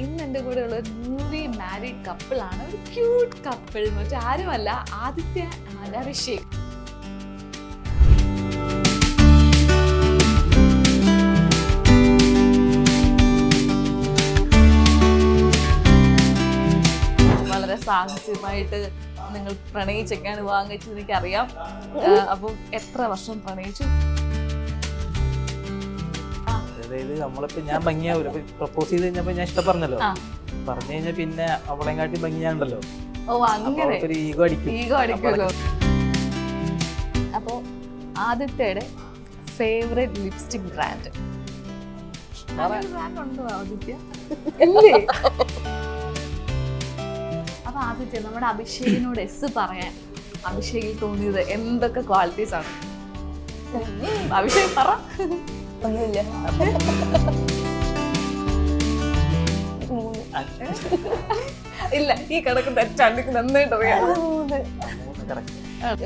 ഇന്ന് എൻ്റെ കൂടെ ഉള്ള ഒരു ന്യൂലി മാരീഡ് കപ്പിളാണ്. ഒരു ക്യൂട്ട് കപ്പിൾ, മറ്റാരുമല്ല ആദിത്യ ആൻഡ് അഭിഷേക്. വളരെ സാഹസികമായിട്ട് നിങ്ങൾ പ്രണയിച്ചൊക്കെയാണ് വാങ്ങിച്ചത് എനിക്കറിയാം. അപ്പം എത്ര വർഷം പ്രണയിച്ചു? അതായത് നമ്മളിപ്പോ ഞാൻ ഭംഗിയാവൂല, പ്രപ്പോസ് ചെയ്ത് കഴിഞ്ഞപ്പോ ഞാൻ ഇഷ്ടം പറഞ്ഞല്ലോ, പറഞ്ഞു കഴിഞ്ഞാൽ പിന്നെ അവളെ കാട്ടി ഭംഗിയാണ്ടല്ലോ. ഓ അങ്ങനെ ഈഗോ അടിക്കുമല്ലോ. അപ്പോ ആദിത്യയുടെ ഫേവറേറ്റ് ലിപ്സ്റ്റിക് ബ്രാൻഡ് ഉണ്ടോ ആദിത്യ? ഇല്ലേ? അപ്പൊ ആദിത്യ, നമ്മുടെ അഭിഷേകിനോട് എസ് പറയാൻ അഭിഷേകിൽ തോന്നിയത് എന്തൊക്കെ ക്വാളിറ്റീസ് ആണ്? അഭിഷേക് പറ. ഒന്നുമില്ല. ഇല്ല, ഈ കണക്ക് തെറ്റാണ്ട് നന്നായിട്ട് അറിയാം.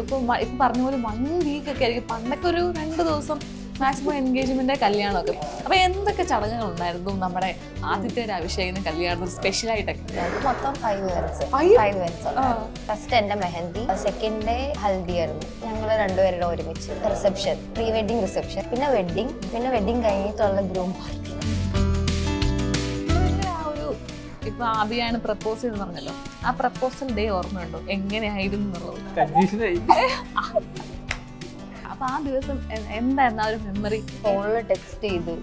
ഇപ്പൊ പറഞ്ഞ പോലെ 1 വീക്ക് ഒക്കെ ആയിരിക്കും. പണ്ടൊക്കെ ഒരു 2 ദിവസം മാക്സിമം എൻഗേജ്മെന്റ് കല്യാണമൊക്കെ. അപ്പൊ എന്തൊക്കെ ചടങ്ങുകൾ ഉണ്ടായിരുന്നു നമ്മുടെ ആദിത്യയുടെ അഭിഷേകിന് കല്യാണത്തിന് സ്പെഷ്യൽ ആയിട്ടൊക്കെ? മൊത്തം 5 events. ഫസ്റ്റ് എന്റെ മെഹന്തി, സെക്കൻഡ് ഡേ ഹൽദി ആയിരുന്നു. ഞങ്ങൾ രണ്ടുപേരുടെ ഒരുമിച്ച് റിസപ്ഷൻ, പ്രീ വെഡിങ് റിസപ്ഷൻ, പിന്നെ വെഡിങ്, പിന്നെ വെഡിങ് കഴിഞ്ഞിട്ടുള്ള ഗ്രൂം പാർട്ടി. ഇപ്പൊ ആദ്യമാണ് പ്രപ്പോസ് ചെയ്തെന്ന് പറഞ്ഞല്ലോ, ആ പ്രപ്പോസൽ ഡേ ഓർമ്മയുണ്ടോ? എങ്ങനെയായിരുന്നു എന്നുള്ളത്? അപ്പൊ ആ ദിവസം എന്തായിരുന്നു ആ ഒരു മെമ്മറി? ഫോണില് ടെക്സ്റ്റ് ചെയ്തു.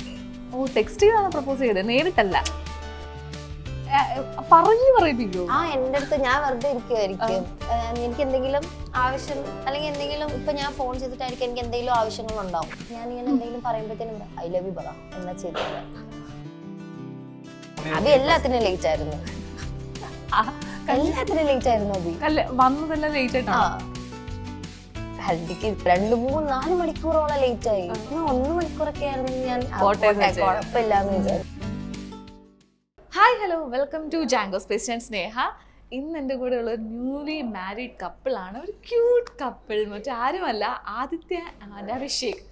ഓ, ടെക്സ്റ്റ് ചെയ്താണ് പ്രപ്പോസ് ചെയ്തത്, നേരിട്ടല്ല? പറഞ്ഞു പറയിപ്പിക്കോ? എന്റെ അടുത്ത് ഞാൻ വെറുതെ ഇരിക്കുമായിരിക്കും. എനിക്ക് എന്തെങ്കിലും ആവശ്യം അല്ലെങ്കിൽ എന്തെങ്കിലും ഇപ്പൊ ഞാൻ ഫോൺ ചെയ്തിട്ടായിരിക്കും എനിക്ക് എന്തെങ്കിലും ആവശ്യങ്ങളുണ്ടാവും. ഞാൻ ഇങ്ങനെ എന്തെങ്കിലും പറയുമ്പോഴത്തേനും ഐ ലവ് യു പറ എന്നാ ചെയ്തില്ല. അത് എല്ലാത്തിനും ലേറ്റ് ആയിരുന്നു. എല്ലാത്തിനും ലേറ്റ് ആയിരുന്നു. അത് വന്നതെല്ലാം ലേറ്റ് ആയിട്ടാണ്. ഹൽദിക്ക് 2, 3, 4 മണിക്കൂറോളം ലേറ്റ് ആയി. 1 മണിക്കൂറൊക്കെ ആയിരുന്നു. ഞാൻ കുഴപ്പമില്ലാന്ന് വിചാരിച്ചു. Hi, hello, welcome to Jango Space. ഞാൻ സ്നേഹ. ഇന്ന് എൻ്റെ കൂടെ ഉള്ള ഒരു ന്യൂലി മാരീഡ് കപ്പിളാണ്. ഒരു ക്യൂട്ട് കപ്പിൾ, മറ്റാരുമല്ല ആദിത്യ ആൻഡ് അഭിഷേക്.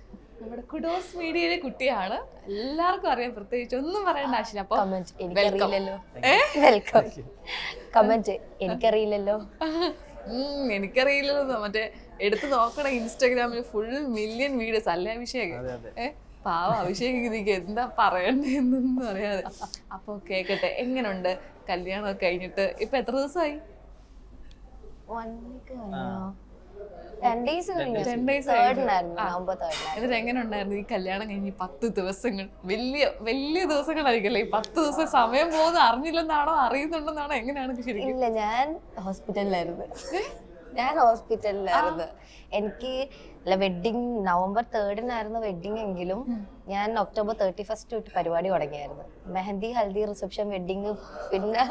നമ്മുടെ കുഡോസ് മീഡിയയിലെ കുട്ടിയാണ്, എല്ലാവർക്കും അറിയാം, പ്രത്യേകിച്ച് ഒന്നും പറയേണ്ട ആവശ്യമില്ല. അപ്പൊ എനിക്കറിയില്ലല്ലോ. വെൽക്കം. കമന്റ് എനിക്കറിയില്ലല്ലോ. എനിക്കറിയില്ലല്ലോ. മറ്റേ എടുത്ത് നോക്കണം, ഇൻസ്റ്റാഗ്രാമിൽ ഫുൾ മില്യൺ വീഡിയോസ് അല്ലേ അഭിഷേക്? പാവം അഭിഷേക് ഇതിക്ക് എന്താ പറയണ്ടെന്നൊന്നും അറിയാതെ. അപ്പൊ കേക്കട്ടെ, എങ്ങനെയുണ്ട് കല്യാണമൊക്കെ കഴിഞ്ഞിട്ട്? ഇപ്പൊ എത്ര ദിവസമായി? 1 week 10 days എന്നിട്ട് എങ്ങനെ ഉണ്ടായിരുന്നു ഈ കല്യാണം കഴിഞ്ഞ് 10 ദിവസങ്ങൾ? വലിയ ദിവസങ്ങളായിരിക്കല്ലേ ഈ 10 ദിവസം? സമയം പോകുന്ന അറിഞ്ഞില്ലെന്നാണോ അറിയുന്നുണ്ടെന്നാണോ എങ്ങനെയാണ് ശരിക്കും? ഇല്ല, ഞാൻ ഹോസ്പിറ്റലിലായിരുന്നു. എനിക്ക് വെഡിങ് November 3 വെഡിങ് എങ്കിലും ഞാൻ October 31 തൊട്ട് പരിപാടി തുടങ്ങിയായിരുന്നു. മെഹന്തി, ഹൽദി, റിസപ്ഷൻ, വെഡിങ്, പിന്നെ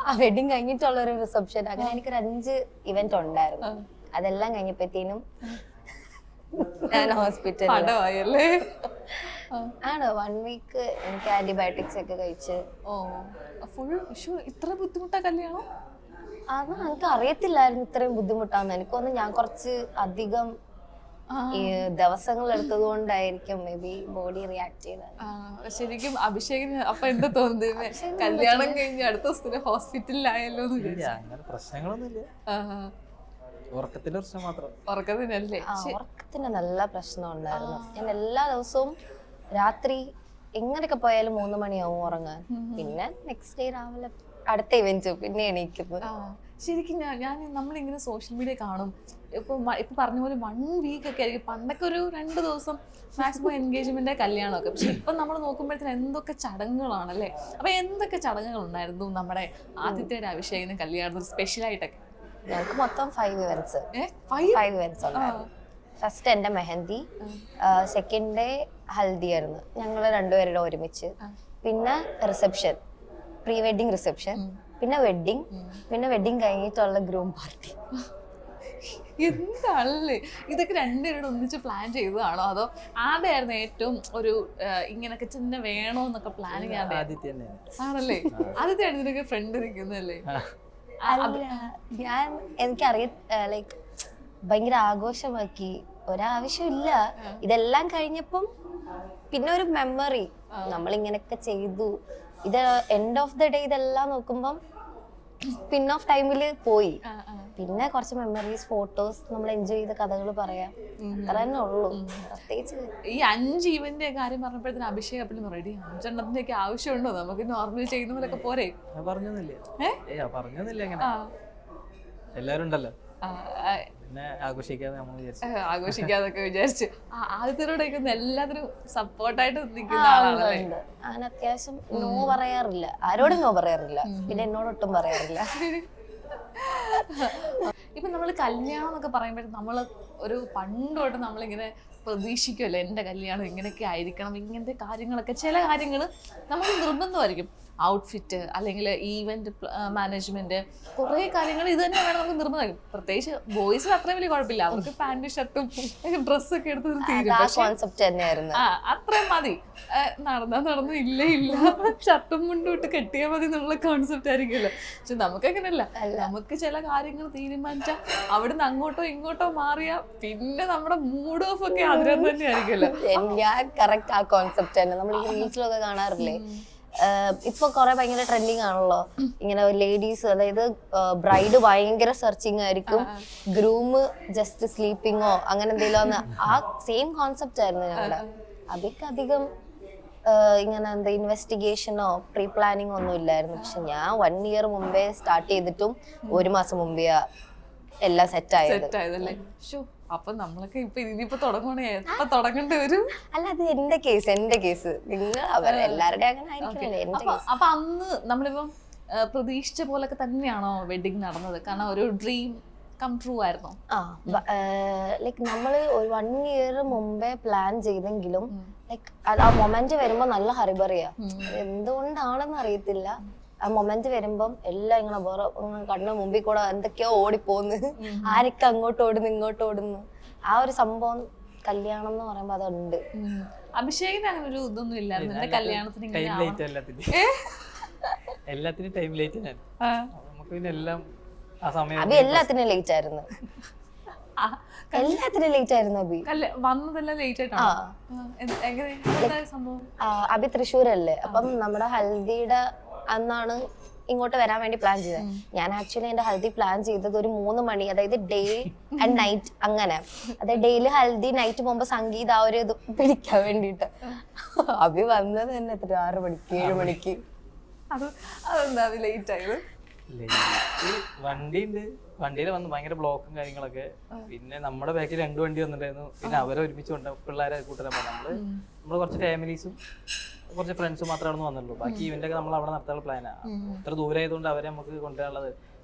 ആ വെഡിങ് കഴിഞ്ഞിട്ടുള്ള ഒരു റിസപ്ഷൻ. അങ്ങനെ എനിക്കൊരു 5 ഇവന്റ് ഉണ്ടായിരുന്നു. അതെല്ലാം കഴിഞ്ഞപ്പോഴത്തേനും ഞാൻ ഹോസ്പിറ്റലിൽ ആണ്. 1 week എനിക്ക് ആന്റിബയോട്ടിക്സ് ഒക്കെ കഴിച്ച്. ഇത്ര ബുദ്ധിമുട്ടാ കല്യാണം? അത് എനിക്ക് അറിയത്തില്ലായിരുന്നു ഇത്രയും ബുദ്ധിമുട്ടാന്ന്. എനിക്കൊന്ന് ഞാൻ കുറച്ച് അധികം ഈ ദിവസങ്ങൾ എടുത്തത് കൊണ്ടായിരിക്കും മേ ബി ബോഡി റിയാക്ട് ചെയ്തത്. ശരിക്കും അഭിഷേകിന് അപ്പൊ എന്താ തോന്നുന്നത്? കല്യാണം കഴിഞ്ഞ് അടുത്ത ദിവസത്തിന് ഹോസ്പിറ്റലിലായല്ലോ? പ്രശ്നങ്ങളൊന്നുമില്ല, ഉറക്കത്തിന്റെ പ്രശ്നം മാത്രം. ഉറക്കത്തിനല്ലേ? ഉറക്കത്തിന് നല്ല പ്രശ്നം ഉണ്ടായിരുന്നു. ഞാൻ എല്ലാ ദിവസവും രാത്രി എങ്ങനെയൊക്കെ പോയാലും 3 മണിയാവും ഉറങ്ങാൻ. പിന്നെ നെക്സ്റ്റ് ഡേ രാവിലെ അടുത്ത ഇവന്റ് പിന്നെ എണീക്കുന്നത്. ശരിക്കും നമ്മളിങ്ങനെ സോഷ്യൽ മീഡിയ കാണും. ഇപ്പൊ പറഞ്ഞ പോലെ 1 വീക്ക് ഒക്കെ ആയിരിക്കും. പണ്ടൊക്കെ ഒരു 2 ദിവസം മാക്സിമം എൻഗേജ്മെന്റ് കല്യാണമൊക്കെ. പക്ഷെ ഇപ്പൊ നമ്മൾ നോക്കുമ്പോഴത്തേന് എന്തൊക്കെ ചടങ്ങുകളാണല്ലേ? അപ്പൊ എന്തൊക്കെ ചടങ്ങുകൾ ഉണ്ടായിരുന്നു നമ്മുടെ ആദിത്യയുടെ അഭിഷേകിന് കല്യാണത്തിന് സ്പെഷ്യൽ ആയിട്ടൊക്കെ? ഞങ്ങൾക്ക് മൊത്തം 5 events ഉണ്ടായിരുന്നു. ഫസ്റ്റ് എന്റെ മെഹന്തി, സെക്കൻഡ് ഡേ ഹൽദി ആയിരുന്നു. ഞങ്ങൾ രണ്ടുപേരുടെ ഒരുമിച്ച്, പിന്നെ റിസപ്ഷൻ, പ്രീ വെഡിങ് റിസപ്ഷൻ, പിന്നെ വെഡിങ്, പിന്നെ വെഡിങ് കഴിഞ്ഞിട്ടുള്ള ഗ്രൂം പാർട്ടി. എന്താണല്ലേ ഇതൊക്കെ? രണ്ടുപേരോട് ഒന്നിച്ച് പ്ലാൻ ചെയ്തതാണോ? അതോ ആരുടെയായിരുന്നു ഏറ്റവും ഒരു ഇങ്ങനൊക്കെ ചിന്ന വേണോന്നൊക്കെ പ്ലാനിങ്? ആണല്ലേ? ആദ്യത്തെയാണ് ഇതിനൊക്കെ ഫ്രണ്ട് ഇരിക്കുന്നല്ലേ? ഞാൻ എനിക്കറിയ ലൈക്ക് ഭയങ്കര ആഘോഷമാക്കി, ഒരാവശ്യമില്ല. ഇതെല്ലാം കഴിഞ്ഞപ്പം പിന്നെ ഒരു മെമ്മറി, നമ്മളിങ്ങനൊക്കെ ചെയ്തു, ഇത് എൻഡ് ഓഫ് ദ ഡേ ഇതെല്ലാം നോക്കുമ്പം സ്പിൻ ഓഫ് ടൈമില് പോയി. പിന്നെ കുറച്ച് മെമ്മറീസ്, ഫോട്ടോസ്, നമ്മൾ എൻജോയ് ചെയ്ത കഥകൾ പറയാം, അത്ര തന്നെ ഉള്ളൂ. പ്രത്യേകിച്ച് ഈ 5 ഇവന്റ് കാര്യം പറഞ്ഞപ്പോഴത്തേന് അഭിഷേക് അപ്പഴും റെഡി 5 ഒക്കെ ആവശ്യമുണ്ടോ, നമുക്ക് നോർമലി ചെയ്യുന്ന പോലൊക്കെ പോരെ? പറഞ്ഞൊന്നുമില്ല അങ്ങനെ, എല്ലാരും ഉണ്ടല്ലോ പിന്നെ ആഘോഷിക്കാതെ നമ്മൾ വിചാരിച്ചു. ആഘോഷിക്കാതൊക്കെ വിചാരിച്ചു. ആദ്യത്തിനോടൊക്കെ എല്ലാത്തിനും സപ്പോർട്ടായിട്ട് നിൽക്കുന്ന ആളാണല്ലേ? അങ്ങനെ അത്യാവശ്യം നോ പറയാറില്ല, ആരോടും നോ പറയാറില്ല, പിന്നെ എന്നോടൊട്ടും പറയാറില്ല. ഇപ്പൊ നമ്മള് കല്യാണം എന്നൊക്കെ പറയുമ്പോഴേ നമ്മള് ഒരു പണ്ട് തൊട്ട് നമ്മളിങ്ങനെ പ്രതീക്ഷിക്കുമല്ലോ, എൻ്റെ കല്യാണം ഇങ്ങനെയൊക്കെ ആയിരിക്കണം, ഇങ്ങനത്തെ കാര്യങ്ങളൊക്കെ. ചില കാര്യങ്ങൾ നമുക്ക് നിർബന്ധമായിരിക്കും, ഔട്ട്ഫിറ്റ് അല്ലെങ്കിൽ ഈവന്റ് മാനേജ്മെന്റ്, കുറേ കാര്യങ്ങൾ ഇത് തന്നെ വേണം നമുക്ക് നിർബന്ധമായിരിക്കും. പ്രത്യേകിച്ച് ബോയ്സിന് അത്രയും വലിയ കുഴപ്പമില്ല, അവർക്ക് പാന്റും ഷർട്ടും ഡ്രസ്സൊക്കെ എടുത്ത് തീരും. അത്രയും മതി, നടന്നു ഇല്ല ഷർട്ടും മുണ്ടും ഇട്ട് കെട്ടിയാൽ മതി എന്നുള്ള കോൺസെപ്റ്റ് ആയിരിക്കുമല്ലോ. പക്ഷെ നമുക്ക് അങ്ങനെയല്ല, നമുക്ക് ചില കാര്യങ്ങൾ തീരുമാനിച്ചാൽ അവിടുന്ന് അങ്ങോട്ടോ ഇങ്ങോട്ടോ മാറിയാ പിന്നെ നമ്മുടെ മൂഡ് ഓഫ് ഒക്കെ അതിനകത്ത് തന്നെ ആയിരിക്കുമല്ലോ. കറക്റ്റ് ആ കോൺസെപ്റ്റ് തന്നെ നമ്മൾ ഈ റീൽസിലൊക്കെ കാണാറില്ലേ. ഇപ്പൊ കൊറേ ഭയങ്കര ട്രെൻഡിങ് ആണല്ലോ ഇങ്ങനെ ലേഡീസ്, അതായത് ബ്രൈഡ് ഭയങ്കര സെർച്ചിങ് ആയിരിക്കും, ഗ്രൂമ് ജസ്റ്റ് സ്ലീപ്പിങ്ങോ അങ്ങനെ എന്തെങ്കിലും. ആ സെയിം കോൺസെപ്റ്റ് ആയിരുന്നു ഞങ്ങളുടെ. അതൊക്കെ അധികം ഇങ്ങനെ എന്താ ഇൻവെസ്റ്റിഗേഷനോ പ്രീ പ്ലാനിങ് ഒന്നും ഇല്ലായിരുന്നു. പക്ഷെ ഞാൻ 1 ഇയർ മുമ്പേ സ്റ്റാർട്ട് ചെയ്തിട്ടും 1 മാസം മുമ്പേ എല്ലാം സെറ്റ് ആയതല്ലേ. അപ്പൊ നമ്മളൊക്കെ ഇപ്പൊ ഇനിയിപ്പോ തുടങ്ങണേ, എപ്പ തുടങ്ങേണ്ടി വരും? അല്ല, അത് എന്റെ കേസ് നിങ്ങൾ അവരെല്ലാവരുടെയും അങ്ങനെ ആയിരിക്കും. അപ്പൊ അന്ന് നമ്മളിപ്പം പ്രതീക്ഷിച്ച പോലൊക്കെ തന്നെയാണോ വെഡിങ് നടന്നത്? കാരണം ഒരു ഡ്രീം കം ട്രൂ ആയിരുന്നു. ലൈക്ക് നമ്മള് ഒരു 1 ഇയർ മുമ്പേ പ്ലാൻ ചെയ്തെങ്കിലും ലൈക്ക് ആ മൊമെന്റ് വരുമ്പോ നല്ല ഹറിബറിയാ, എന്തുകൊണ്ടാണെന്ന് അറിയത്തില്ല. ആ മൊമെന്റ് വരുമ്പം എല്ലാം ഇങ്ങനെ വേറെ കണ്ണ് മുമ്പിൽ കൂടെ എന്തൊക്കെയോ ഓടിപ്പോന്ന്, ആരൊക്കെ അങ്ങോട്ട് ഓടുന്നു ഇങ്ങോട്ട് ഓടുന്നു. ആ ഒരു സംഭവം കല്യാണം എന്ന് പറയുമ്പോ അതുണ്ട്. അഭിഷേകിന് അങ്ങനെ ഒരു ഇതൊന്നും ഇല്ലായിരുന്നു എന്റെ കല്യാണത്തിന്. എല്ലാത്തിനും ടൈം ലേറ്റ് ഞാൻ, നമുക്ക് പിന്നെ എല്ലാം ആ സമയം. അബി എല്ലാത്തിനും ലേറ്റ് ആയിരുന്നു, എല്ലാത്തിനും ലേറ്റ് ആയിരുന്നു. അബി വന്നതെല്ലാം ലേറ്റ് ആയിട്ടാണ്. അബി തൃശ്ശൂരല്ലേ, അപ്പം നമ്മുടെ ഹൽദിയുടെ അന്നാണ് ഇങ്ങോട്ട് വരാൻ വേണ്ടി പ്ലാൻ ചെയ്തത്. ഞാൻ ആക്ച്വലി എന്റെ ഹൽദി പ്ലാൻ ചെയ്തത് ഒരു 3 മണി, അതായത് ഡേ ആൻഡ് നൈറ്റ് അങ്ങനെ. അതായത് ഡെയിലി ഹൽദി, നൈറ്റ് പോകുമ്പോ സംഗീത ആ ഒരു ഇത് പിടിക്കാൻ വേണ്ടിട്ട്. അഭി വന്നത് തന്നെ 6 മണിക്ക് 7 മണിക്ക്. അതെന്താ ലേറ്റ് ആയത്? വണ്ടിയിൽ വന്ന് ഭയങ്കര ബ്ലോക്കും കാര്യങ്ങളൊക്കെ. പിന്നെ നമ്മുടെ ബാക്കിൽ 2 വണ്ടി വന്നിട്ടുണ്ടായിരുന്നു. പിന്നെ അവരെ ഒരുമിച്ച് കൊണ്ട് പിള്ളേരെ കൂട്ടരാൻ പറഞ്ഞു. നമ്മള് കുറച്ച് ഫാമിലീസും കുറച്ച് ഫ്രണ്ട്സും മാത്രമാണ് വന്നുള്ളൂ. ബാക്കി ഇവന്റ് ഒക്കെ നമ്മൾ അവിടെ നടത്താനുള്ള പ്ലാനാണ്. അത്ര ദൂരം ആയതുകൊണ്ട് അവരെ നമുക്ക് കൊണ്ടുവരാനുള്ളത്.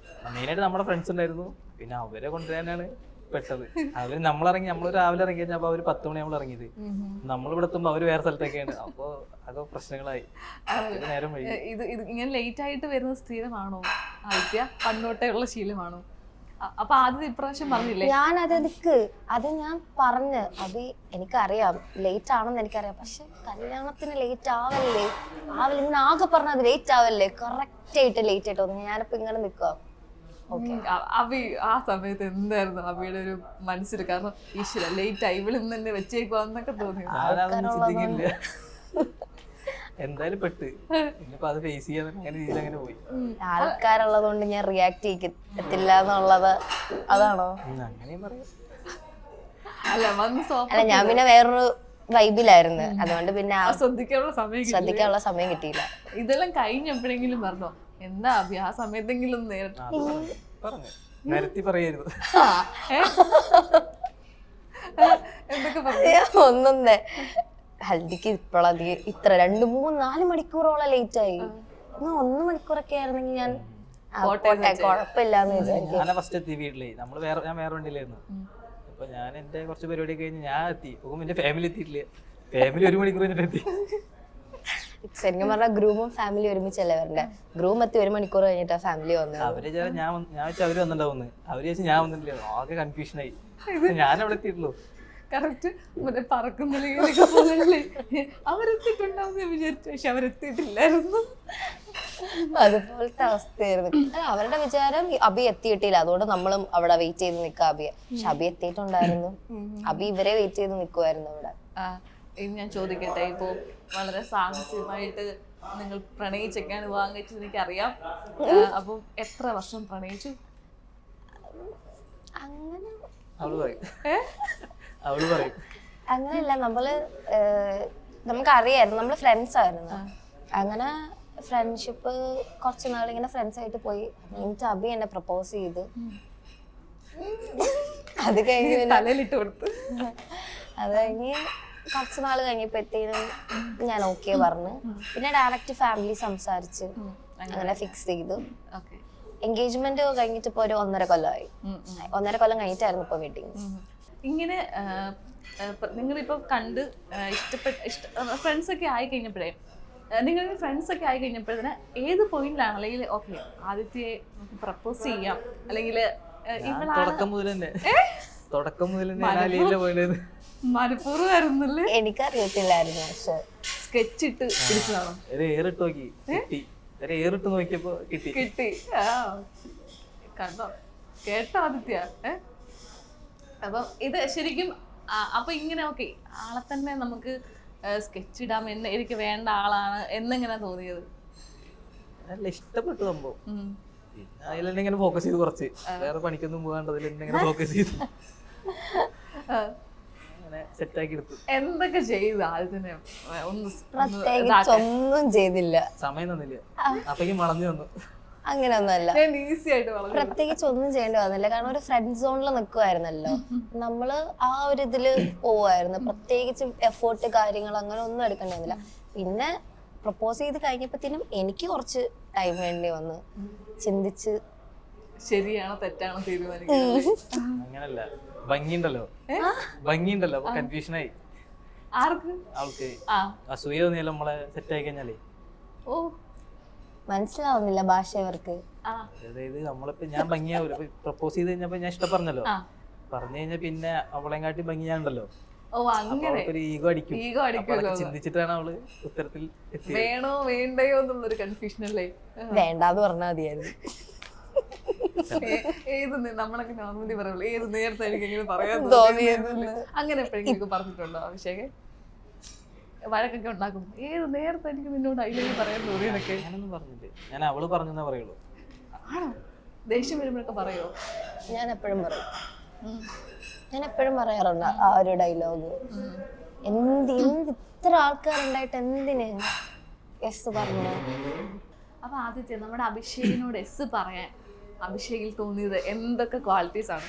മെയിനായിട്ട് നമ്മുടെ ഫ്രണ്ട്സ് ഉണ്ടായിരുന്നു, പിന്നെ അവരെ കൊണ്ടുവരാനാണ് പെട്ടത്. അവര് നമ്മളിറങ്ങി, നമ്മൾ രാവിലെ ഇറങ്ങി കഴിഞ്ഞാൽ അവര് 10 മണി നമ്മൾ ഇറങ്ങിയത്. നമ്മളിവിടെ എത്തുമ്പോൾ അവര് വേറെ സ്ഥലത്തൊക്കെയാണ്. അപ്പൊ അതൊക്കെ പ്രശ്നങ്ങളായി, നേരം വൈകി. ഇത് ഇങ്ങനെ ലേറ്റ് ആയിട്ട് വരുന്ന സ്ഥിരമാണോ ആദിത്യ? പണ്ടോട്ടേ ഉള്ള ശീലമാണോ? അപ്പൊ ആദ്യം ഇപ്രാവശ്യം പറഞ്ഞില്ലേ? അത് ഞാൻ പറഞ്ഞ് അഭി എനിക്കറിയാം ലേറ്റ് ആണെന്ന് എനിക്കറിയാം, പക്ഷെ കല്യാണത്തിന് ലേറ്റ് ആവല്ലേ ഇങ്ങനെ ആകെ പറഞ്ഞത് ലേറ്റ് ആവല്ലേ, കറക്റ്റ് ആയിട്ട് ലേറ്റ് ആയിട്ട് തോന്നി. ഞാനിപ്പോ ഇങ്ങനെ നിക്കുക. അഭി ആ സമയത്ത് എന്തായിരുന്നു അഭിയുടെ ഒരു മനസ്സിൽ? കാരണം ഈശ്വര ലേറ്റ് ആയി, ഇവിടെ നിന്ന് തന്നെ വെച്ചേക്കുവാന്നൊക്കെ തോന്നി. എന്തായാലും പെട്ട് ഇനിയിപ്പോ അത് ഫേസ് ചെയ്യാൻ അങ്ങനെ രീതിയിൽ അങ്ങനെ പോയി. ആൾക്കാരുള്ളത് കൊണ്ട് ഞാൻ റിയാക്ട് ചെയ്യത്തില്ല എന്നുള്ളത് അതാണോ? അങ്ങനെയും പറയാം. അല്ല, ഞാൻ പിന്നെ വേറൊരു വൈബിലായിരുന്നു, അതുകൊണ്ട് പിന്നെ ശ്രദ്ധിക്കാനുള്ള സമയം കിട്ടിയില്ല. ഇതെല്ലാം കഴിഞ്ഞപ്പോഴെങ്കിലും പറഞ്ഞോ എന്താ അഭി ആ സമയത്തെങ്കിലും നേരത്തെ പറയരുത് എന്തൊക്കെ പറഞ്ഞു? ഒന്നേ ഹൽദിക്ക് ഇപ്പോഴധികം ഇത്ര 2-3-4 മണിക്കൂറോളം ലേറ്റ് ആയി. എന്നാ 1 മണിക്കൂറൊക്കെ ആയിരുന്നെങ്കിൽ ഞാൻ കുഴപ്പമില്ലാന്ന് വിചാരിക്കും. ഞാൻ ഫസ്റ്റ് എത്തി വീട്ടിലേ. ഞാൻ വേറെ വണ്ടിയിലായിരുന്നു. അപ്പൊ ഞാൻ എന്റെ കുറച്ച് പരിപാടി കഴിഞ്ഞ് ഞാൻ എത്തി. എന്റെ ഫാമിലി എത്തിയിട്ടില്ല. ഫാമിലി 1 മണിക്കൂർ കഴിഞ്ഞിട്ട് എത്തി. ശരിക്കും പറഞ്ഞാൽ ഗ്രൂമും ഫാമിലി ഒരുമിച്ചല്ലേ വരണ്ടേ? ഗ്രൂം എത്തി 1 മണിക്കൂർ കഴിഞ്ഞിട്ടാ ഫാമിലി വന്നത്. അവര് ഞാൻ വെച്ചാൽ അവര് വന്നിട്ടുണ്ടാവുന്നു. അവര് ചോദിച്ചാൽ ഞാൻ വന്നിട്ടില്ല. ആകെ കൺഫ്യൂഷനായി. ഞാൻ അവിടെ എത്തിയിട്ടുള്ളൂ. കറക്റ്റ് മറ്റേ പറക്കുന്നില്ലെങ്കിൽ പോലല്ലേ അവരെത്തിയിട്ടുണ്ടാവും വിചാരിച്ചു, പക്ഷെ അവരെത്തിയിട്ടില്ലായിരുന്നു. അതുപോലത്തെ അവസ്ഥയായിരുന്നു. അവരുടെ വിചാരം അഭി എത്തിയിട്ടില്ല, അതുകൊണ്ട് നമ്മളും അവിടെ വെയിറ്റ് ചെയ്ത് നിൽക്കുക അഭിയെ. പക്ഷെ അഭി എത്തിയിട്ടുണ്ടായിരുന്നു. അഭി ഇവരെ വെയിറ്റ് ചെയ്ത് നിൽക്കുമായിരുന്നു അവിടെ. ഇനി ഞാൻ ചോദിക്കട്ടെ, ഇപ്പോ വളരെ സാഹസികമായിട്ട് നിങ്ങൾ പ്രണയിച്ചൊക്കെയാണ് വിവാഹം കഴിച്ചത് എനിക്കറിയാം. അപ്പം എത്ര വർഷം പ്രണയിച്ചു? അങ്ങനെ അവള് പറയും. അവള് പറയും. അങ്ങനെയല്ല, നമുക്കറിയായിരുന്നു, നമ്മള് ഫ്രണ്ട്സ് ആയിരുന്നു. അങ്ങനെ ഫ്രണ്ട്ഷിപ്പ് കുറച്ച് നാളിങ്ങനെ ഫ്രണ്ട്സ് ആയിട്ട് പോയി. എന്നിട്ട് അബി എന്നെ പ്രപ്പോസ് ചെയ്ത്. അത് കഴിഞ്ഞ് തലയിലിട്ട് കൊടുത്ത്. അത് കഴിഞ്ഞ് കുറച്ച് നാൾ കഴിഞ്ഞപ്പോഴത്തേനും ഞാൻ ഓക്കെ പറഞ്ഞു. പിന്നെ ഡയറക്റ്റ് ഫാമിലി സംസാരിച്ച് അങ്ങനെ ഫിക്സ് ചെയ്തു. എൻഗേജ്മെന്റ് കഴിഞ്ഞിട്ട് ഇപ്പൊ ഒരു 1.5 കൊല്ലമായി. 1.5 കൊല്ലം കഴിഞ്ഞിട്ടായിരുന്നു ഇപ്പൊ വെഡിങ്. ഇങ്ങനെ നിങ്ങളിപ്പോ കണ്ട് ഫ്രണ്ട്സ് ഒക്കെ ആയി കഴിഞ്ഞപ്പോഴേ, നിങ്ങൾ ഫ്രണ്ട്സ് ഒക്കെ ആയി കഴിഞ്ഞപ്പോഴത്തേന് ഏത് പോയിന്റിലാണ് അല്ലെങ്കിൽ ഓക്കെ ആദിത്യയെ പ്രപ്പോസ് ചെയ്യാം അല്ലെങ്കിൽ തുടക്കം മുതൽ തന്നെ മനഃപൂർവ്വമായിരുന്നല്ലേ? എനിക്കറിയത്തില്ലായിരുന്നു. പക്ഷെ സ്കെച്ച് ഇട്ട് പിടിച്ചതാണോ? ഏറിട്ട് നോക്കിയപ്പോ കിട്ടി. കണ്ടോ, കേട്ടോ ആദിത്യ? അപ്പം ഇത് ശരിക്കും അപ്പൊ ഇങ്ങനെ ഓക്കെ ആളെ തന്നെ നമുക്ക് സ്കെച്ച് ഇടാം എന്ന് എനിക്ക് വേണ്ട ആളാണ് എന്നെങ്ങനെ തോന്നിയത്? നല്ല ഇഷ്ടപ്പെട്ടു സംഭവം. പിന്നെ അതിലെന്നെ ഇങ്ങനെ ഫോക്കസ് ചെയ്ത് കുറച്ച് വേറെ പണിക്കൊന്നും പോകാണ്ടതിൽ ഇങ്ങനെ ഫോക്കസ് ചെയ്തു അങ്ങനെ സെറ്റാക്കി എടുത്തു. എന്തൊക്കെ ചെയ്തു ആദ്യത്തിന്? പ്രത്യേകിച്ച് ഒന്നും ചെയ്തില്ല. സമയം തന്നില്ല, അപ്പേക്കും വളഞ്ഞു തന്നു. അങ്ങനെയൊന്നുമല്ല, ഈസി ആയിട്ട് പ്രത്യേകിച്ച് ഒന്നും ചെയ്യേണ്ടി വന്നില്ല. കാരണം ഒരു ഫ്രണ്ട് സോണിൽ നിൽക്കുമായിരുന്നല്ലോ നമ്മള്. ആ ഒരു ഇതില് പോവായിരുന്നു. പ്രത്യേകിച്ച് എഫേർട്ട് കാര്യങ്ങൾ അങ്ങനെ ഒന്നും എടുക്കേണ്ടി വന്നില്ല. പിന്നെ പ്രപ്പോസ് ചെയ്ത് കഴിഞ്ഞപ്പോഴത്തേനും എനിക്ക് കുറച്ച് ടൈം വേണ്ടി വന്ന് ചിന്തിച്ച് ശരിയാണോ തെറ്റാണോ തീരുമാനിക്കുന്നത്. അങ്ങനല്ല, ഭംഗിയുണ്ടല്ലോ അപ്പൊ കൺഫ്യൂഷനായി. ആർക്ക്? അവൾക്ക് അസൂയ തോന്നിയല്ലോ നമ്മളെ സെറ്റ് ആയി കഴിഞ്ഞാലേ. ഓ, മനസ്സിലാവുന്നില്ല ഭാഷ ഇവർക്ക്. അതായത് നമ്മളിപ്പോ ഞാൻ ഭംഗിയാവൂല, പ്രപ്പോസ് ചെയ്ത് കഴിഞ്ഞപ്പോ ഞാൻ ഇഷ്ടം പറഞ്ഞല്ലോ, പറഞ്ഞു കഴിഞ്ഞാൽ പിന്നെ അവളെയും കാട്ടി ഭംഗി ഞാനുണ്ടല്ലോ. ഓ അങ്ങനെ ഈഗോ അടിക്കും. ചിന്തിച്ചിട്ടാണ് അവള് ഉത്തരത്തിൽ എത്തിയത്. വേണോ വേണ്ടയോ എന്നുള്ളൊരു കൺഫ്യൂഷൻ അല്ലേ? വേണ്ടാന്ന് പറഞ്ഞാൽ മതിയായിരുന്നു. ഏത് നമ്മളൊക്കെ നോർമലി പറയുള്ളൂ ഏത് നേരത്തെ എനിക്ക് ഇങ്ങനെ പറയാൻ തോന്നിയത്. അങ്ങനെ എപ്പോഴെങ്കിലും പറഞ്ഞിട്ടുണ്ടോ അഭിഷേക്? വഴക്കൊക്കെ ഉണ്ടാക്കും, ഏത് നേരത്തെ എനിക്ക് നിന്നോട് അതിലേക്ക് പറയാൻ തോന്നിയതൊക്കെ? ഞാനൊന്നും പറഞ്ഞില്ലേ, ഞാൻ അവള് പറഞ്ഞേ പറയുള്ളൂ. ആണോ? ദേഷ്യം വരുമ്പോഴൊക്കെ പറയോ? ഞാൻ എപ്പോഴും പറയാറുണ്ട് ആ ഒരു ഡയലോഗ്. ഇത്ര ആൾക്കാരുണ്ടായിട്ട് എന്തിന് എസ് പറഞ്ഞു? അപ്പൊ ആദ്യത്തെ നമ്മുടെ അഭിഷേകിനോട് എസ് പറയാൻ അഭിഷേകിൽ തോന്നിയത് എന്തൊക്കെ ക്വാളിറ്റീസ് ആണ്?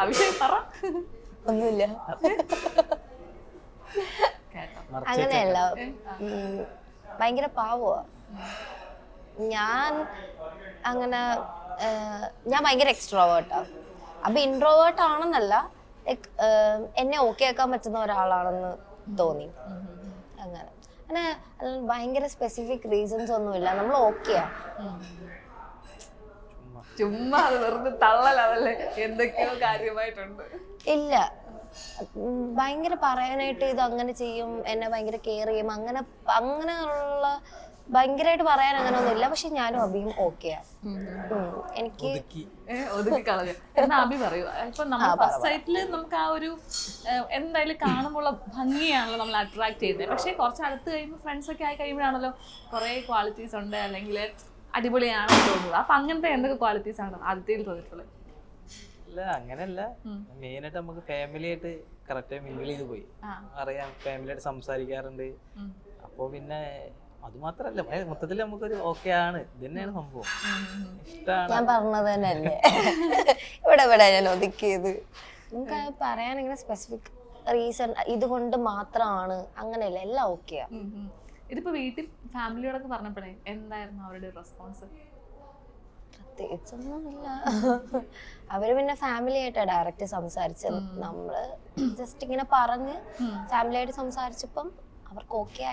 അഭിഷേക് പറ. ഒന്നുമില്ല, അങ്ങനെയല്ല. ഭയങ്കര പാവമാ. ഞാൻ ഭയങ്കര എക്സ്ട്രോവേർട്ടാ. അപ്പൊ ഇൻട്രോവേർട്ട് ആണെന്നല്ല, എന്നെ ഓക്കെ ആക്കാൻ പറ്റുന്ന ഒരാളാണെന്ന് തോന്നി. അങ്ങനെ ഭയങ്കര സ്പെസിഫിക് റീസൺസ് ഒന്നുമില്ല, നമ്മൾ ഓക്കെയാ. ചുമ്മാ അത് വെറുതെ തള്ളലല്ലേ, എന്തൊക്കെയോ കാര്യമായിട്ടുണ്ട്. ഇല്ല, ഭയങ്കര പറയാനായിട്ട് ഇത് അങ്ങനെ ചെയ്യും, എന്നെ ഭയങ്കര കെയർ ചെയ്യും, അങ്ങനെയുള്ള ഭയങ്കരമായിട്ട് പറയാൻ അങ്ങനെ ഒന്നുമില്ല. പക്ഷെ ഞാനും അഭിയും ഓക്കെയാ. എനിക്ക് ഒതുക്കി കളഞ്ഞു എന്നാ അഭി പറയൂ. ഇപ്പൊ നമ്മൾ ഫസ്റ്റ് സൈറ്റില് നമുക്ക് ആ ഒരു എന്തായാലും കാണുമ്പോൾ ഭംഗിയാണല്ലോ നമ്മൾ അട്രാക്ട് ചെയ്യുന്നത്. പക്ഷെ കുറച്ച് അടുത്ത് കഴിയുമ്പോൾ ഫ്രണ്ട്സ് ഒക്കെ ആയി കഴിയുമ്പോഴാണല്ലോ കുറെ ക്വാളിറ്റീസ് ഉണ്ട് അല്ലെങ്കിൽ അടിപൊളിയാണെന്ന് തോന്നുന്നത്. അപ്പൊ അങ്ങനത്തെ എന്തൊക്കെ ക്വാളിറ്റീസ് ആണ് ആദ്യത്തിൽ തോന്നിയിട്ടുള്ളത്? അല്ല അങ്ങനെയല്ല, മെയിനായിട്ട് നമുക്ക് ഫാമിലി ആയിട്ട് കറക്റ്റായി മിങ്കിൾ ചെയ്ത് പോയി അറിയാം, ഫാമിലി ആയിട്ട് സംസാരിക്കാറുണ്ട്. അപ്പൊ പിന്നെ അത് മാത്രല്ല, മൊത്തത്തിൽ നമുക്കൊരു ഓക്കെ ആണ്. ഇത് തന്നെയാണ് സംഭവം, ഇഷ്ടമാണ്. ഞാൻ പറഞ്ഞത് തന്നെയല്ലേ ഇവിടെ ഞാൻ ഒതുക്കിയത്. നമുക്ക് പറയാൻ ഇങ്ങനെ സ്പെസിഫിക് റീസൺ ഇതുകൊണ്ട് മാത്രമാണ് അങ്ങനെയല്ല, എല്ലാം ഓക്കെയാ. ഇതിപ്പോ വീട്ടിൽ ഫാമിലിയോടൊക്കെ പറഞ്ഞപ്പോഴേ എന്തായിരുന്നു അവരുടെ റെസ്പോൺസ്? പ്രത്യേകിച്ചൊന്നുമില്ല, അവര് പിന്നെ ഫാമിലി ആയിട്ടാ ഡയറക്റ്റ് സംസാരിച്ചത്. നമ്മള് ജസ്റ്റ് ഇങ്ങനെ പറഞ്ഞ് ഫാമിലി ആയിട്ട് സംസാരിച്ചപ്പം അവർക്ക് ഓക്കെ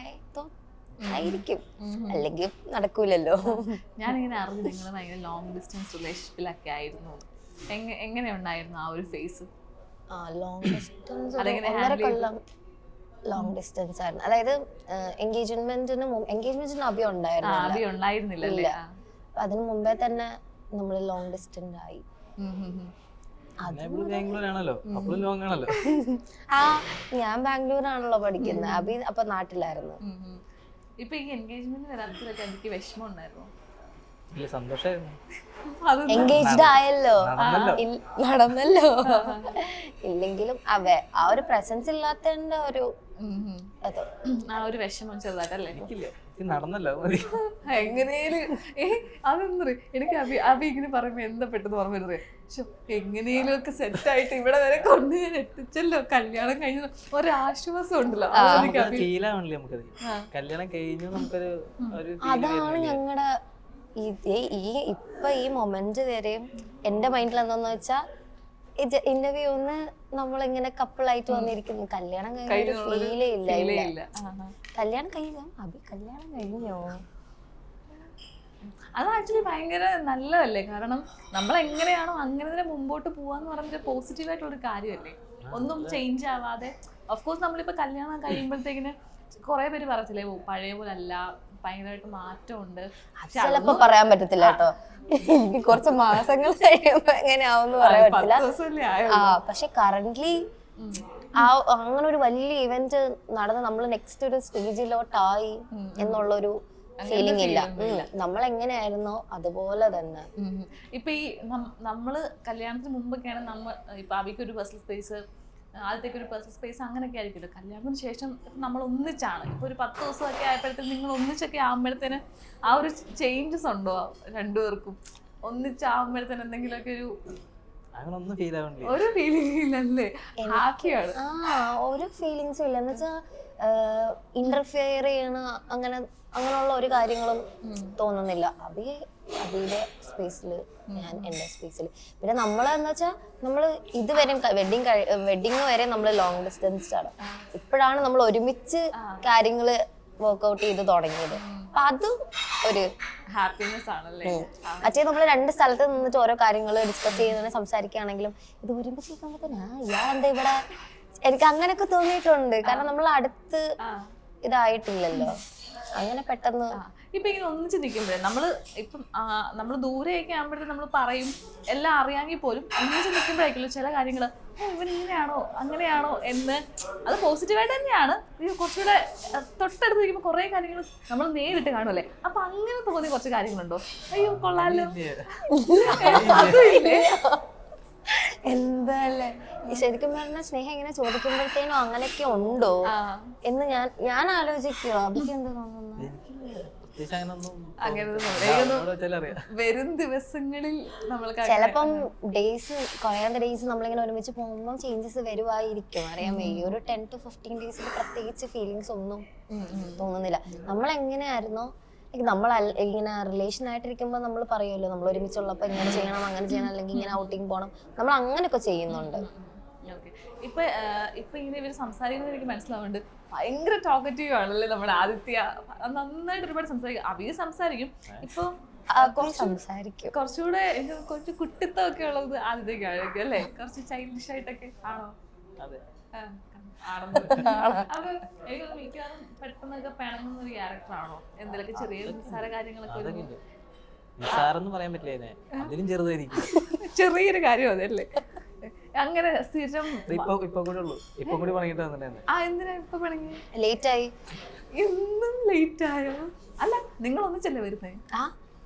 ആയിരിക്കും, അല്ലെങ്കിൽ നടക്കൂലല്ലോ. ഞാനിങ്ങനെ അറിഞ്ഞു നിങ്ങൾ ഭയങ്കര ലോങ് ഡിസ്റ്റൻസ് റിലേഷൻഷിപ്പിലൊക്കെ ആയിരുന്നു. എങ്ങനെ ഉണ്ടായിരുന്നു ആ ഒരു ഫേസ്? ലോങ് ഡിസ്റ്റൻസ് 1.5 കൊല്ലം ലോങ് ഡിസ്റ്റൻസ് ആയിരുന്നു. അതായത് എൻഗേജ്മെന്റിന് അഭി ഉണ്ടായിരുന്നില്ല. അതിന് മുമ്പേ തന്നെ നമ്മൾ ലോങ് ഡിസ്റ്റൻസ് ആയി. ഞാൻ ബാംഗ്ലൂരാണല്ലോ പഠിക്കുന്നത്, അഭി അപ്പൊ നാട്ടിലായിരുന്നു. ഇപ്പൊ ഈ എൻഗേജ്മെന്റ് വരാത്തതൊക്കെ എനിക്ക് വിഷമം ഉണ്ടായിരുന്നു. ഇല്ല, സന്തോഷമായിരുന്നു. എൻഗേജ്ഡ് ആയല്ലോ, നടന്നല്ലോ. നടന്നല്ലോ. ഇല്ലെങ്കിലും ആ ഒരു പ്രസൻസ് ഇല്ലാത്തതിന്റെ ഒരു അത് ആ ഒരു വിഷമം ചെറുതായിട്ടല്ലേ? എനിക്കില്ല, ഇത് നടന്നല്ലോ മതി. എങ്ങനെയും അതെന്താ എനിക്ക് അഭി ഇങ്ങനെ പറയുമ്പോ എന്താ പെട്ടെന്ന് ഓർമ്മ വരുന്നത്, എങ്ങനെയും ഒക്കെ സെറ്റായിട്ട് ഇവിടെ വരെ കൊണ്ട് ഞാൻ എത്തിച്ചല്ലോ, കല്യാണം കഴിഞ്ഞ ഒരാശ്വാസം ഉണ്ടല്ലോ. ഫീലാവണല്ലേ നമുക്കത്, കല്യാണം കഴിഞ്ഞു നമുക്കൊരു അതാണ് ഞങ്ങളുടെ ഇപ്പൊ ഈ മൊമെന്റ് വരെയും എന്റെ മൈൻഡിൽ എന്താന്ന് വെച്ചാ ഇന്റർവ്യൂ ഒന്ന് നമ്മളിങ്ങനെ കപ്പിളായിട്ട് വന്നിരിക്കുന്നു, കല്യാണം കഴിഞ്ഞ ഫീലേ ഇല്ല. കല്യാണം കഴിഞ്ഞോ അഭി, കല്യാണം കഴിഞ്ഞോ? അത് ആക്ച്വലി ഭയങ്കര നല്ലതല്ലേ, കാരണം നമ്മൾ എങ്ങനെയാണോ അങ്ങനെ തന്നെ മുമ്പോട്ട് പോവാന്ന് പറഞ്ഞിട്ട് പോസിറ്റീവായിട്ടുള്ളൊരു കാര്യമല്ലേ, ഒന്നും ചേഞ്ച് ആവാതെ. ഓഫ്കോഴ്സ് നമ്മളിപ്പോ കല്യാണം കഴിയുമ്പോഴത്തേക്കിന് കുറെ പേര് പറയത്തില്ലേ, പഴയ പോലെ അല്ല, ഭയങ്കരമായിട്ട് മാറ്റമുണ്ട്. ചിലപ്പോ പറയാൻ പറ്റത്തില്ല കേട്ടോ, കുറച്ച് മാസങ്ങൾ കഴിയുമ്പോ എങ്ങനെയാവുമെന്ന് പറയാൻ പറ്റില്ല. പക്ഷെ കറന്റ്ലി അങ്ങനെ ഒരു വലിയ ഇവന്റ് നടന്ന് നമ്മൾ നെക്സ്റ്റ് ഒരു സ്റ്റേജിലോട്ടായി എന്നുള്ളൊരു ഫീലിംഗ് ഇല്ല. നമ്മൾ എങ്ങനെയായിരുന്നോ അതുപോലെ തന്നെ. ഇപ്പൊ ഈ നമ്മള് കല്യാണത്തിന് മുമ്പൊക്കെയാണ് നമ്മൾ ഇപ്പൊ അവിക്ക് ഒരു പേഴ്സണൽ സ്പേസ്, ആദ്യത്തേക്ക് ഒരു പേഴ്സണൽ സ്പേസ് അങ്ങനെയൊക്കെ ആയിരിക്കുമല്ലോ. കല്യാണത്തിന് ശേഷം നമ്മൾ ഒന്നിച്ചാണ്, ഇപ്പൊ ഒരു 10 ദിവസമൊക്കെ ആയപ്പോഴത്തേക്കും നിങ്ങൾ ഒന്നിച്ചൊക്കെ ആകുമ്പോഴത്തേന് ആ ഒരു ചേഞ്ചസ് ഉണ്ടോ രണ്ടുപേർക്കും? ഒന്നിച്ചാകുമ്പോഴത്തേന് എന്തെങ്കിലുമൊക്കെ ഒരു ഫീലിംഗ് ഇല്ലല്ലേ? ഹാപ്പിയാണ്. ഒരു ഫീലിങ്സും ഇല്ല എന്ന് വെച്ചാ ഇന്റർഫിയർ ചെയ്യണ അങ്ങനെയുള്ള ഒരു കാര്യങ്ങളും തോന്നുന്നില്ല. അബിയുടെ സ്പേസില്, ഞാൻ എൻ്റെ സ്പേസിൽ. പിന്നെ നമ്മളെന്ന് വെച്ചാൽ നമ്മള് ഇതുവരെ വെഡിങ് വരെ നമ്മൾ ലോങ് ഡിസ്റ്റൻസ് ആണ്. ഇപ്പോഴാണ് നമ്മൾ ഒരുമിച്ച് കാര്യങ്ങള് വർക്ക്ഔട്ട് ചെയ്ത് തുടങ്ങിയത്. അപ്പൊ അതും ഒരു ഹാപ്പിനെസ് ആണല്ലേ. മറ്റേ നമ്മൾ 2 സ്ഥലത്ത് നിന്നിട്ട് ഓരോ കാര്യങ്ങൾ ഡിസ്കസ് ചെയ്യുന്ന സംസാരിക്കുകയാണെങ്കിലും ഇത് ഒരുമിച്ച് നിൽക്കുമ്പോഴത്തേനാ ഇയാളെന്താ ഇവിടെ, എനിക്ക് അങ്ങനെയൊക്കെ തോന്നിയിട്ടുണ്ട്. കാരണം നമ്മൾ അടുത്ത് ഇതായിട്ടില്ലല്ലോ, അങ്ങനെ പെട്ടെന്ന്. ഇപ്പൊ ഇങ്ങനെ ഒന്നിച്ച് നിൽക്കുമ്പോഴേ നമ്മള് ദൂരെയൊക്കെ ആകുമ്പോഴത്തേക്ക് നമ്മൾ പറയും, എല്ലാം അറിയാമെങ്കിൽ പോലും ഒന്നിച്ച് നിൽക്കുമ്പോഴേക്കുള്ളൂ ചില കാര്യങ്ങള് ഇവൻ ഇങ്ങനെയാണോ അങ്ങനെയാണോ എന്ന്. അത് പോസിറ്റീവായിട്ട് തന്നെയാണ്. കുറച്ചുകൂടെ തൊട്ടടുത്ത് നിൽക്കുമ്പോൾ കുറെ കാര്യങ്ങൾ നമ്മൾ നേരിട്ട് കാണുമല്ലേ, അപ്പൊ അങ്ങനെ തോന്നിയ കുറച്ച് കാര്യങ്ങളുണ്ടോ? അയ്യോ കൊള്ളാലോ, എന്താല്ലേ ശരിക്കും പറഞ്ഞ സ്നേഹം ഇങ്ങനെ ചോദിക്കുമ്പോഴത്തേനും അങ്ങനെയൊക്കെ ഉണ്ടോ എന്ന് ഞാൻ ആലോചിക്കുക. അതൊക്കെ എന്താ തോന്നുന്നു? വരും ദിവസങ്ങളിൽ ചിലപ്പം കുറയാത്ത ഡേയ്സ് നമ്മളിങ്ങനെ ഒരുമിച്ച് പോകുമ്പോൾ ചേഞ്ചസ് വരുവായിരിക്കും, അറിയാൻ വയ്യ. ഒരു 10 to 15 ഡേയ്സിൽ പ്രത്യേകിച്ച് ഫീലിങ്സ് ഒന്നും തോന്നുന്നില്ല. നമ്മൾ എങ്ങനെയായിരുന്നോ, നമ്മൾ ഇങ്ങനെ റിലേഷൻ ആയിട്ടിരിക്കുമ്പോൾ നമ്മൾ പറയുമല്ലോ, നമ്മൾ ഒരുമിച്ചുള്ളപ്പോൾ ഇങ്ങനെ ചെയ്യണം അങ്ങനെ ചെയ്യണം, അല്ലെങ്കിൽ ഇങ്ങനെ ഔട്ടിങ് പോകണം, നമ്മൾ അങ്ങനെയൊക്കെ ചെയ്യുന്നുണ്ട്. ഇപ്പൊ ഇങ്ങനെ ഇവര് സംസാരിക്കുന്നത് എനിക്ക് മനസ്സിലാവുന്നുണ്ട്. ഭയങ്കര ടോക്കറ്റീവ് ആണല്ലേ നമ്മുടെ ആദിത്യ, നന്നായിട്ട് ഒരുപാട് സംസാരിക്കും. അവര് സംസാരിക്കും. ഇപ്പൊ സംസാരിക്കും കുറച്ചുകൂടെ കുറച്ച് കുട്ടിത്തമൊക്കെ ഉള്ളത് ആദിത്യക്കായിരിക്കും അല്ലേ? കുറച്ച് ചൈൽഡിഷ് ആയിട്ടൊക്കെ ആണോ? അപ്പൊ എനിക്ക് മിക്കവാറും പെട്ടെന്നൊക്കെ പിണങ്ങുന്ന ഒരു ക്യാരക്ടർ ആണോ? എന്തെങ്കിലുമൊക്കെ ചെറിയ നിസ്സാര കാര്യങ്ങളൊക്കെ പറയാൻ പറ്റില്ല, അതിലും ചെറുതായിരിക്കും. ചെറിയൊരു കാര്യം അതല്ലേ? അങ്ങനെ സ്ഥിരം എന്തിനാ ഇപ്പൊ പിണങ്ങി? ലേറ്റ് ആയി. എന്നും ലേറ്റ് ആയോ? അല്ല നിങ്ങൾ ഒന്നിച്ചല്ലേ വരുന്നേ?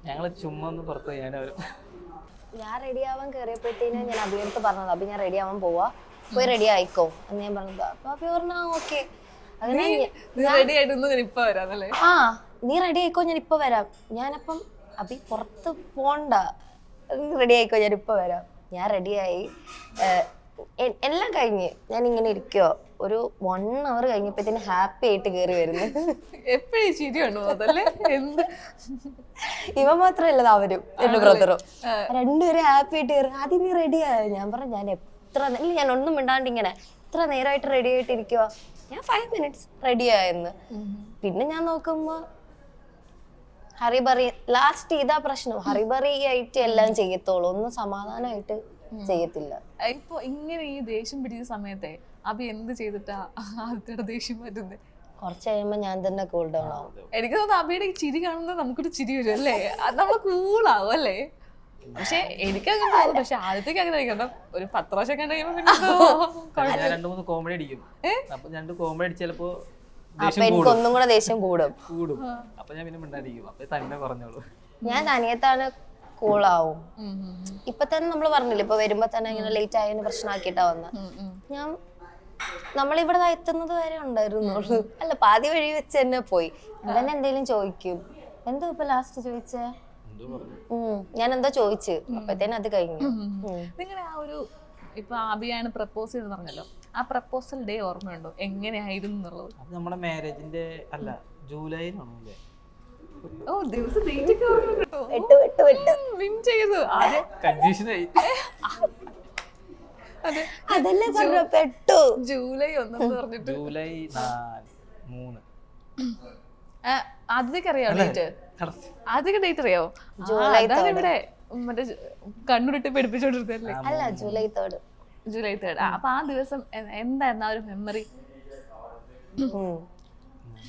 ഞങ്ങള് ചുമ്മാ ഒന്ന് പുറത്ത് ഞാൻ റെഡി ആവാൻ കയറിയപ്പോഴത്തേനും ഞാൻ അഭിയടുത്ത് പറഞ്ഞത്, അഭി ഞാൻ റെഡി ആവാൻ പോവാ, പോയി റെഡി ആയിക്കോ എന്ന് ഞാൻ പറഞ്ഞത്. അപ്പൊ അഭി പറഞ്ഞ ഓക്കെ, അങ്ങനെ റെഡി ആയിട്ടൊന്നും ഇപ്പൊ വരാന്നല്ലേ? നീ റെഡി ആയിക്കോ ഞാൻ ഇപ്പൊ വരാം. ഞാനപ്പം അഭി പുറത്ത് പോണ്ട, റെഡി ആയിക്കോ ഞാൻ ഇപ്പൊ വരാം. ഞാൻ റെഡിയായി, എല്ലാം കഴിഞ്ഞ് ഞാൻ ഇങ്ങനെ ഇരിക്കോ. ഒരു 1 hour കഴിഞ്ഞപ്പോഴത്തേന് ഹാപ്പി ആയിട്ട് കയറി വരുന്നു. എപ്പോഴും ചിരിയുണ്ടോ അതല്ലേ? ഇവ മാത്രമല്ല അവരും എന്റെ ബ്രദറും രണ്ടുപേരും ഹാപ്പി ആയിട്ട് കയറി. ആദ്യം നീ റെഡിയായോ? ഞാൻ പറഞ്ഞു ഞാൻ ഒന്നും മിണ്ടാണ്ട് ഇങ്ങനെ എത്ര നേരമായിട്ട് റെഡി ആയിട്ട് ഇരിക്കുക. ഞാൻ 5 minutes റെഡിയായെന്ന്. പിന്നെ ഞാൻ നോക്കുമ്പോ ഹറിബറി, ലാസ്റ്റ് ഇതാ പ്രശ്നം, ഹറിബറി ആയിട്ട് എല്ലാം ചെയ്യത്തോളൂ, ഒന്നും സമാധാനമായിട്ട് ചെയ്യത്തില്ല. ഇപ്പൊ ഇങ്ങനെ ഈ ദേഷ്യം പിടിച്ച സമയത്തെ അഭി എന്ത് ചെയ്തിട്ടാ ആദ്യത്തെ ദേഷ്യം പറ്റുന്നത്? കുറച്ച് കഴിയുമ്പോ ഞാൻ തന്നെ കൂൾ ഡൗൺ ആവും. എനിക്ക് തോന്നുന്നു അഭിയുടെ ചിരി കാണുന്നത് നമുക്കൊരു ചിരി വരും അല്ലേ? അത് നമ്മൾ കൂളാവും അല്ലേ? പക്ഷെ എനിക്കങ്ങനെ തോന്നും. പക്ഷെ ആദ്യത്തേക്ക് അങ്ങനെ കഴിക്കണം, ഒരു 10 പ്രാവശ്യം കഴിയുമ്പോ 2-3 കോമഡി അടിക്കും. അപ്പൊ 2 കോമഡി അടിച്ചപ്പോ അപ്പൊ എനിക്ക് ഒന്നും കൂടെ ദേഷ്യം കൂടും. അപ്പൊ ഞാൻ പിന്നെ മിണ്ടായിരിക്കും. അപ്പൊ തന്നെ പറഞ്ഞോളൂ. ഞാൻ തനിയത്താണ് കൂളാവും. ഇപ്പൊ തന്നെ നമ്മള് പറഞ്ഞില്ല, ഇപ്പൊ വരുമ്പോ തന്നെ ഇങ്ങനെ ലേറ്റ് ആയതിന് പ്രശ്നമാക്കിയിട്ടാ വന്ന. ഞാൻ നമ്മളിവിടെ എത്തുന്നത് വരെ ഉണ്ടായിരുന്നുള്ളൂ. അല്ല, പാതി വഴി വെച്ച് തന്നെ പോയി. തന്നെ എന്തെങ്കിലും ചോദിക്കും. എന്തോ ഇപ്പൊ ലാസ്റ്റ് ചോദിച്ചേ? ഞാൻ എന്തോ ചോദിച്ചു, അപ്പത്തേനും അത് കഴിഞ്ഞു. നിങ്ങളുടെ ആ ഒരു ഇപ്പൊ ആബിയാണ് പ്രപ്പോസ് ചെയ്ത് പറഞ്ഞല്ലോ, ആ പ്രപ്പോസൽ ഡേ ഓർമ്മയുണ്ടോ? എങ്ങനെയായിരുന്നു എന്നുള്ളത്? അത് നമ്മുടെ മാരേജിന്റെ അല്ല, ജൂലൈയിലാണോ അല്ലേ? ഓ, ദിവസം ഡേറ്റ് ഒക്കെ ഓർമ്മ കേട്ടോ. വിൻ ചെയ്തു. ആദ്യം കൺഫ്യൂഷനായി. അതല്ലേ പറഞ്ഞു പെട്ടു. ജൂലൈ 1 പറഞ്ഞിട്ട് ജൂലൈ 3. ആദ്യത്തേക്ക് അറിയാം ഡേറ്റ്? ആദ്യത്തെ ഡേറ്റ് അറിയോ? അതാണ് ഇവിടെ മറ്റേ കണ്ണുരുട്ടി പഠിപ്പിച്ചോണ്ടിരുന്നല്ലേ? അല്ല, ജൂലൈ 3. ജൂലൈ 3. അപ്പൊ ആ ദിവസം എന്തായിരുന്നു ആ ഒരു മെമ്മറി?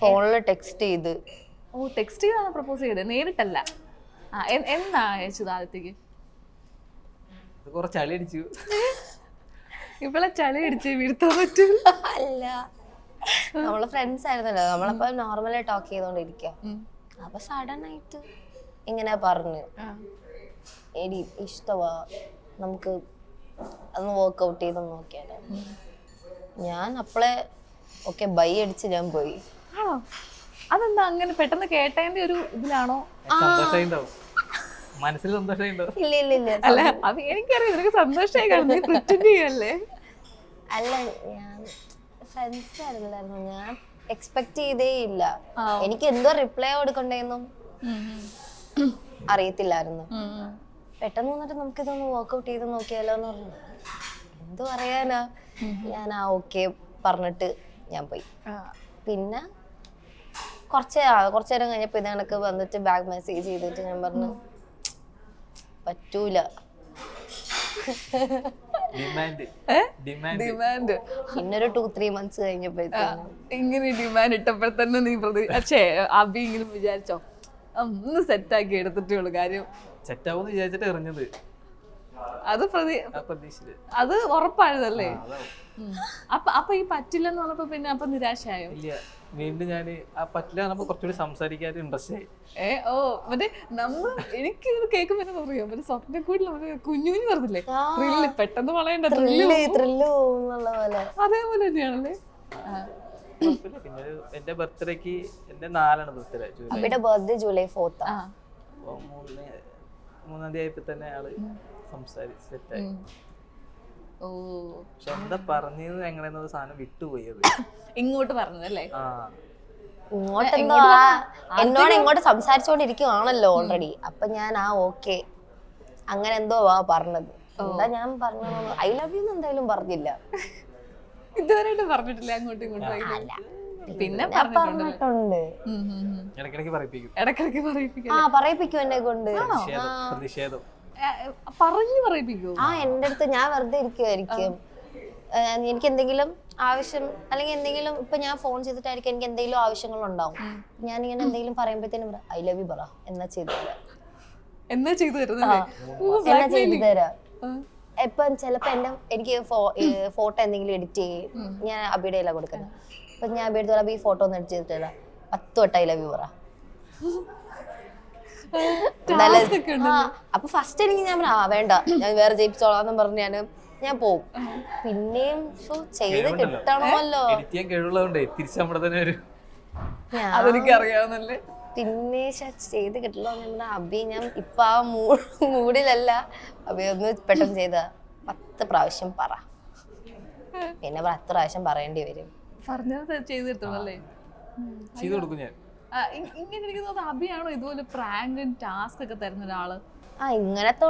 ഫോണില് ടെക്സ്റ്റ് ചെയ്ത്. ഓ, ടെക്സ്റ്റ് ചെയ്താണ് പ്രപ്പോസ് ചെയ്തത്, നേരിട്ടല്ല. എന്താ അയച്ചത് ആദ്യത്തേക്ക്? കുറച്ച് ചളി അടിച്ചു. ഇവളെ ചളി അടിച്ച് വീഴ്ത്താൻ പറ്റൂല. അല്ല, നമ്മള് ഫ്രണ്ട്സ് ആയിരുന്നല്ലോ, നമ്മളപ്പോ നോർമലായി ടോക്ക് ചെയ്തോണ്ടിരിക്കാം. അപ്പൊ സഡൻ ആയിട്ട് ഇങ്ങനെ പറഞ്ഞു, എടി ഇഷ്ടവാ, നമുക്ക് അതൊന്ന് വർക്ക്ഔട്ട് ചെയ്ത് നോക്കിയാലോ. ഞാൻ അപ്പളെ ഓക്കെ ബൈ അടിച്ച് ഞാൻ പോയി. ആണോ? അതെന്താ അങ്ങനെ പെട്ടെന്ന് കേട്ടതിന്റെ ഒരു ഇതിലാണോ? മനസ്സിൽ സന്തോഷമുണ്ടോ? ഇല്ല ഇല്ല ഇല്ല. അല്ല, അത് എനിക്കറിയാം, നിനക്ക് സന്തോഷമായി കാണുന്നു, നീ പ്രിറ്റൻഡ് ചെയ്യല്ലേ? അല്ല, ഞാൻ ഫ്രണ്ട്സ് ആയിരുന്നില്ലായിരുന്നു, ഞാൻ എക്സ്പെക്ട് ചെയ്തേ ഇല്ല. എനിക്ക് എന്തോ റിപ്ലൈ കൊടുക്കണ്ടേന്നും അറിയത്തില്ലായിരുന്നു. പെട്ടെന്ന് വന്നിട്ട് നമുക്കിതൊന്ന് വർക്ക്ഔട്ട് ചെയ്ത് നോക്കിയാലോ എന്ന് പറഞ്ഞു. എന്തു പറയാനാ, ഞാൻ ഓക്കെ പറഞ്ഞിട്ട് ഞാൻ പോയി. പിന്നെ കുറച്ച് നേരം കഴിഞ്ഞപ്പോ ഇത് കണക്ക് വന്നിട്ട് ബാക്ക് മെസ്സേജ് ചെയ്തിട്ട് ഞാൻ പറഞ്ഞു പറ്റൂല. ഡിമാൻഡ് പിന്നൊരു 2-3 months കഴിഞ്ഞപ്പോഴത്തേക്കും ഇങ്ങനെ ഡിമാൻഡ് ഇട്ടപ്പോഴത്തന്നെ നീ അബി ഇങ്ങനെ വിചാരിച്ചോ ഒന്ന് സെറ്റാക്കി എടുത്തിട്ടേ ഉള്ളു കാര്യം? സെറ്റാവൂന്ന് വിചാരിച്ചിട്ട് എറിഞ്ഞത്. അത് അത് ഉറപ്പായതല്ലേ? അപ്പൊ ഈ പറ്റില്ലെന്ന് പറഞ്ഞപ്പോ പിന്നെ അപ്പൊ നിരാശയായോ? ഇല്ല, വീണ്ടും ഞാൻ ആ പറ്റില്ല പറഞ്ഞപ്പോ കുറച്ചുകൂടി സംസാരിക്കാൻ ഇൻട്രസ്റ്റ് ആയി. ഓ, മറ്റേ എനിക്ക് ഇത് കേൾക്കുമ്പോ എന്താ പറയാ, മറ്റേ സ്വപ്നം കൂടി കുഞ്ഞു പറഞ്ഞില്ലേ, ത്രില്ല് പെട്ടെന്ന് വളയണ്ട, അതേപോലെ തന്നെയാണല്ലേ? പിന്നെ എന്റെ ബർത്ത്ഡേക്ക് എന്റെ 4 ബർത്ത്ഡേ ജൂലൈ 4. 3-ാം തീയതി ആയപ്പോ തന്നെ ആള് സംസാരിച്ച് സെറ്റായി. ഓ, പക്ഷെ എന്താ പറഞ്ഞത് എങ്ങനെയെന്നത് സാധനം വിട്ടുപോയത്. ഇങ്ങോട്ട് പറഞ്ഞതല്ലേ? എന്നോട് ഇങ്ങോട്ട് സംസാരിച്ചോണ്ടിരിക്കുവാണല്ലോ ഓൾറെഡി. അപ്പൊ ഞാൻ ഓക്കെ അങ്ങനെ എന്തോ പറഞ്ഞത്. എന്താ ഞാൻ പറഞ്ഞത്? ഐ ലവ് യു എന്തായാലും പറഞ്ഞില്ല, ഇതുവരെയായിട്ട് പറഞ്ഞിട്ടില്ല അങ്ങോട്ടും ഇങ്ങോട്ടും. പിന്നെ പറഞ്ഞിട്ടുണ്ട്, ഇടയ്ക്കിടയ്ക്ക് പറയിപ്പിക്കും എന്നെ കൊണ്ട്. പറഞ്ഞു പറയിപ്പിക്കൂ? എന്റെ അടുത്ത് ഞാൻ വെറുതെ ഇരിക്കുമായിരിക്കും, എനിക്ക് എന്തെങ്കിലും ആവശ്യം അല്ലെങ്കിൽ എന്തെങ്കിലും ഇപ്പൊ ഞാൻ ഫോൺ ചെയ്തിട്ടായിരിക്കും എനിക്ക് എന്തെങ്കിലും ആവശ്യങ്ങൾ ഉണ്ടാവും. ഞാൻ ഇങ്ങനെ എന്തെങ്കിലും പറയുമ്പോഴത്തേനും ഐ ലവ് യു പറ എന്നാ ചെയ്തു തരാം. എന്നാ ചെയ്തു തരാം. ഇപ്പൊ ചിലപ്പോ എനിക്ക് ഫോട്ടോ എന്തെങ്കിലും എഡിറ്റ് ചെയ്യും, ഞാൻ അബിയുടെയിലാണ് കൊടുക്കുന്നത്. അപ്പൊ ഞാൻ അബിയുടെ അബി ഫോട്ടോ ഒന്ന് എഡിറ്റ് ചെയ്തിട്ട് തരാം, 10 വട്ടം ഐ ലവ് യു പറ. അപ്പൊ ഫസ്റ്റ് എനിക്ക് ഞാൻ വേണ്ട, ഞാൻ വേറെ ജയിപ്പിച്ചോളാന്നും പറഞ്ഞ് ഞാൻ പോവും. പിന്നെയും ചെയ്ത് കിട്ടണമല്ലോ, പിന്നെ ചെയ്ത് കിട്ടണോ അബി. ഞാൻ ഇപ്പൊ ആ മൂഡിലല്ല. അബി ഒന്ന് പെട്ടെന്ന് ചെയ്ത 10 പ്രാവശ്യം പറ, പിന്നെ 10 പ്രാവശ്യം പറയേണ്ടി വരും. ഇങ്ങനെ എനിക്ക് തോന്നുന്നു അബിയാണോ ഇതുപോലെ പ്രാങ്കും ടാസ്ക് ഒക്കെ തരുന്ന ഒരാള്? ഇങ്ങനത്തെ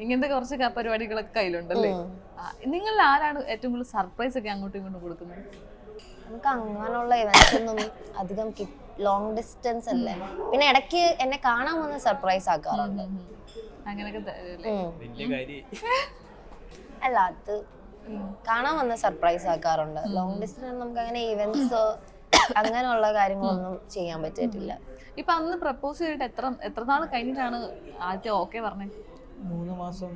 ഇങ്ങനത്തെ കുറച്ച് പരിപാടികളൊക്കെ കയ്യിലുണ്ടല്ലേ? നിങ്ങൾ ആരാണ് ഏറ്റവും കൂടുതൽ സർപ്രൈസ് ഒക്കെ അങ്ങോട്ടും ഇങ്ങോട്ടും കൊടുക്കുന്നത്? നമുക്ക് അങ്ങനെയുള്ള ഇവന്റ്സ് ഒന്നും അധികം ലോങ് ഡിസ്റ്റൻസ് അല്ലേ. പിന്നെ ഇടയ്ക്ക് എന്നെ കാണാൻ വന്ന് സർപ്രൈസ് ആക്കാറുണ്ട്. അല്ല, അത് കാണാൻ വന്ന് സർപ്രൈസ് ആക്കാറുണ്ട്. ലോങ് ഡിസ്റ്റൻസ് നമുക്ക് അങ്ങനെ ഇവന്റ്സ് അങ്ങനെയുള്ള കാര്യങ്ങളൊന്നും ചെയ്യാൻ പറ്റിയിട്ടില്ല. ഇപ്പൊ അന്ന് പ്രപ്പോസ് ചെയ്തിട്ട് എത്ര നാൾ കഴിഞ്ഞിട്ടാണ് ആദ്യം ഓക്കെ പറഞ്ഞത്? 3 മാസം.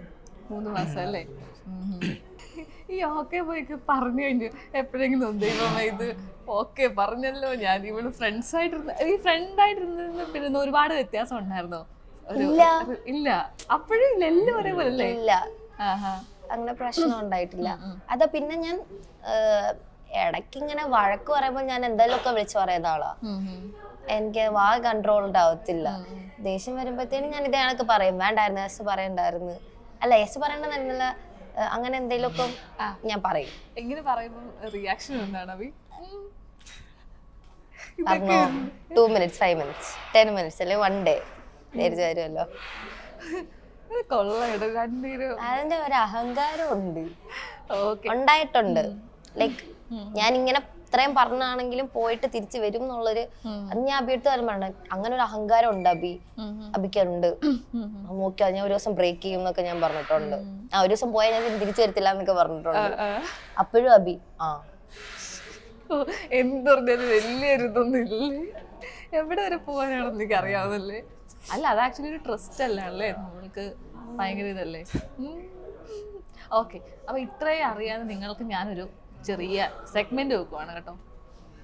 3 മാസം അല്ലേ? ഈ ഓക്കെ പോയിക്ക് പറഞ്ഞു കഴിഞ്ഞു എപ്പോഴെങ്കിലും ദൈവമേ ഇത് ഓക്കെ പറഞ്ഞല്ലോ ഞാൻ ഇവള് ഈ ഫ്രണ്ടായിട്ടിരുന്ന പിന്നെ ഒരുപാട് വ്യത്യാസം ഉണ്ടായിരുന്നോ? ഇല്ല അപ്പോഴും ഇല്ല, എല്ലാം ഒരേപോലെ അല്ലേ? ഇല്ല, അങ്ങനെ പ്രശ്നം ഉണ്ടായിട്ടില്ല. അതാ പിന്നെ ഞാൻ ഇടയ്ക്ക് ഇങ്ങനെ വഴക്ക് പറയുമ്പോ ഞാൻ എന്തായാലും ഒക്കെ വിളിച്ചു പറയുന്ന ആളാ. എനിക്ക് വാ കൺട്രോൾഡ് ആവത്തില്ല. ദേഷ്യം വരുമ്പോഴത്തേനും ഞാൻ ഇതേ കണക്ക് പറയും, വേണ്ടായിരുന്നു എസ് പറയണ്ടായിരുന്നു, അല്ല എസ് പറയണ്ടെന്നല്ല, അങ്ങനെ എന്തെങ്കിലും ഒക്കെ ഞാൻ പറയും. എങ്ങനെ പറയുമ്പോ റിയാക്ഷൻ എന്താണ് അഭി? പറഞ്ഞോ 2 minutes 5 minutes 10 minutes അല്ലെ 1 day നേരിച്ച് വരുമല്ലോ. അതിന്റെ ഒരു അഹങ്കാരം ഉണ്ട്, ഉണ്ടായിട്ടുണ്ട്. ലൈക്ക് ഞാൻ ഇങ്ങനെ ഇത്രയും പറഞ്ഞാണെങ്കിലും പോയിട്ട് തിരിച്ചു വരും എന്നുള്ളൊരു, അത് ഞാൻ അബിയെടുത്ത് കാര്യം പറഞ്ഞ അങ്ങനെ ഒരു അഹങ്കാരം ഉണ്ട് അബിക്കുണ്ട്. നോക്കിയാ ഞാൻ ഒരു ദിവസം ബ്രേക്ക് ചെയ്യും എന്നൊക്കെ ഞാൻ പറഞ്ഞിട്ടുണ്ട്. ഒരു ദിവസം പോയാൽ ഞാൻ തിരിച്ചു വരത്തില്ല എന്നൊക്കെ പറഞ്ഞിട്ടുണ്ട്. അപ്പോഴും അബി എന്ത് പറഞ്ഞാലും വലിയൊരു ഇതൊന്നും ഇല്ലേ, എവിടെ വരെ പോകാനാണെന്ന് എനിക്ക് അറിയാവുന്നല്ലേ. അല്ല അത് ആക്ച്വലി ഒരു ട്രസ്റ്റ് അല്ലേ നമ്മൾക്ക്, ഭയങ്കര ഇതല്ലേ. ഓക്കെ, അപ്പൊ ഇത്രയും അറിയാതെ നിങ്ങൾക്ക് ഞാനൊരു ചെറിയ സെഗ്മെന്റ് വെക്കുവാണ് കേട്ടോ.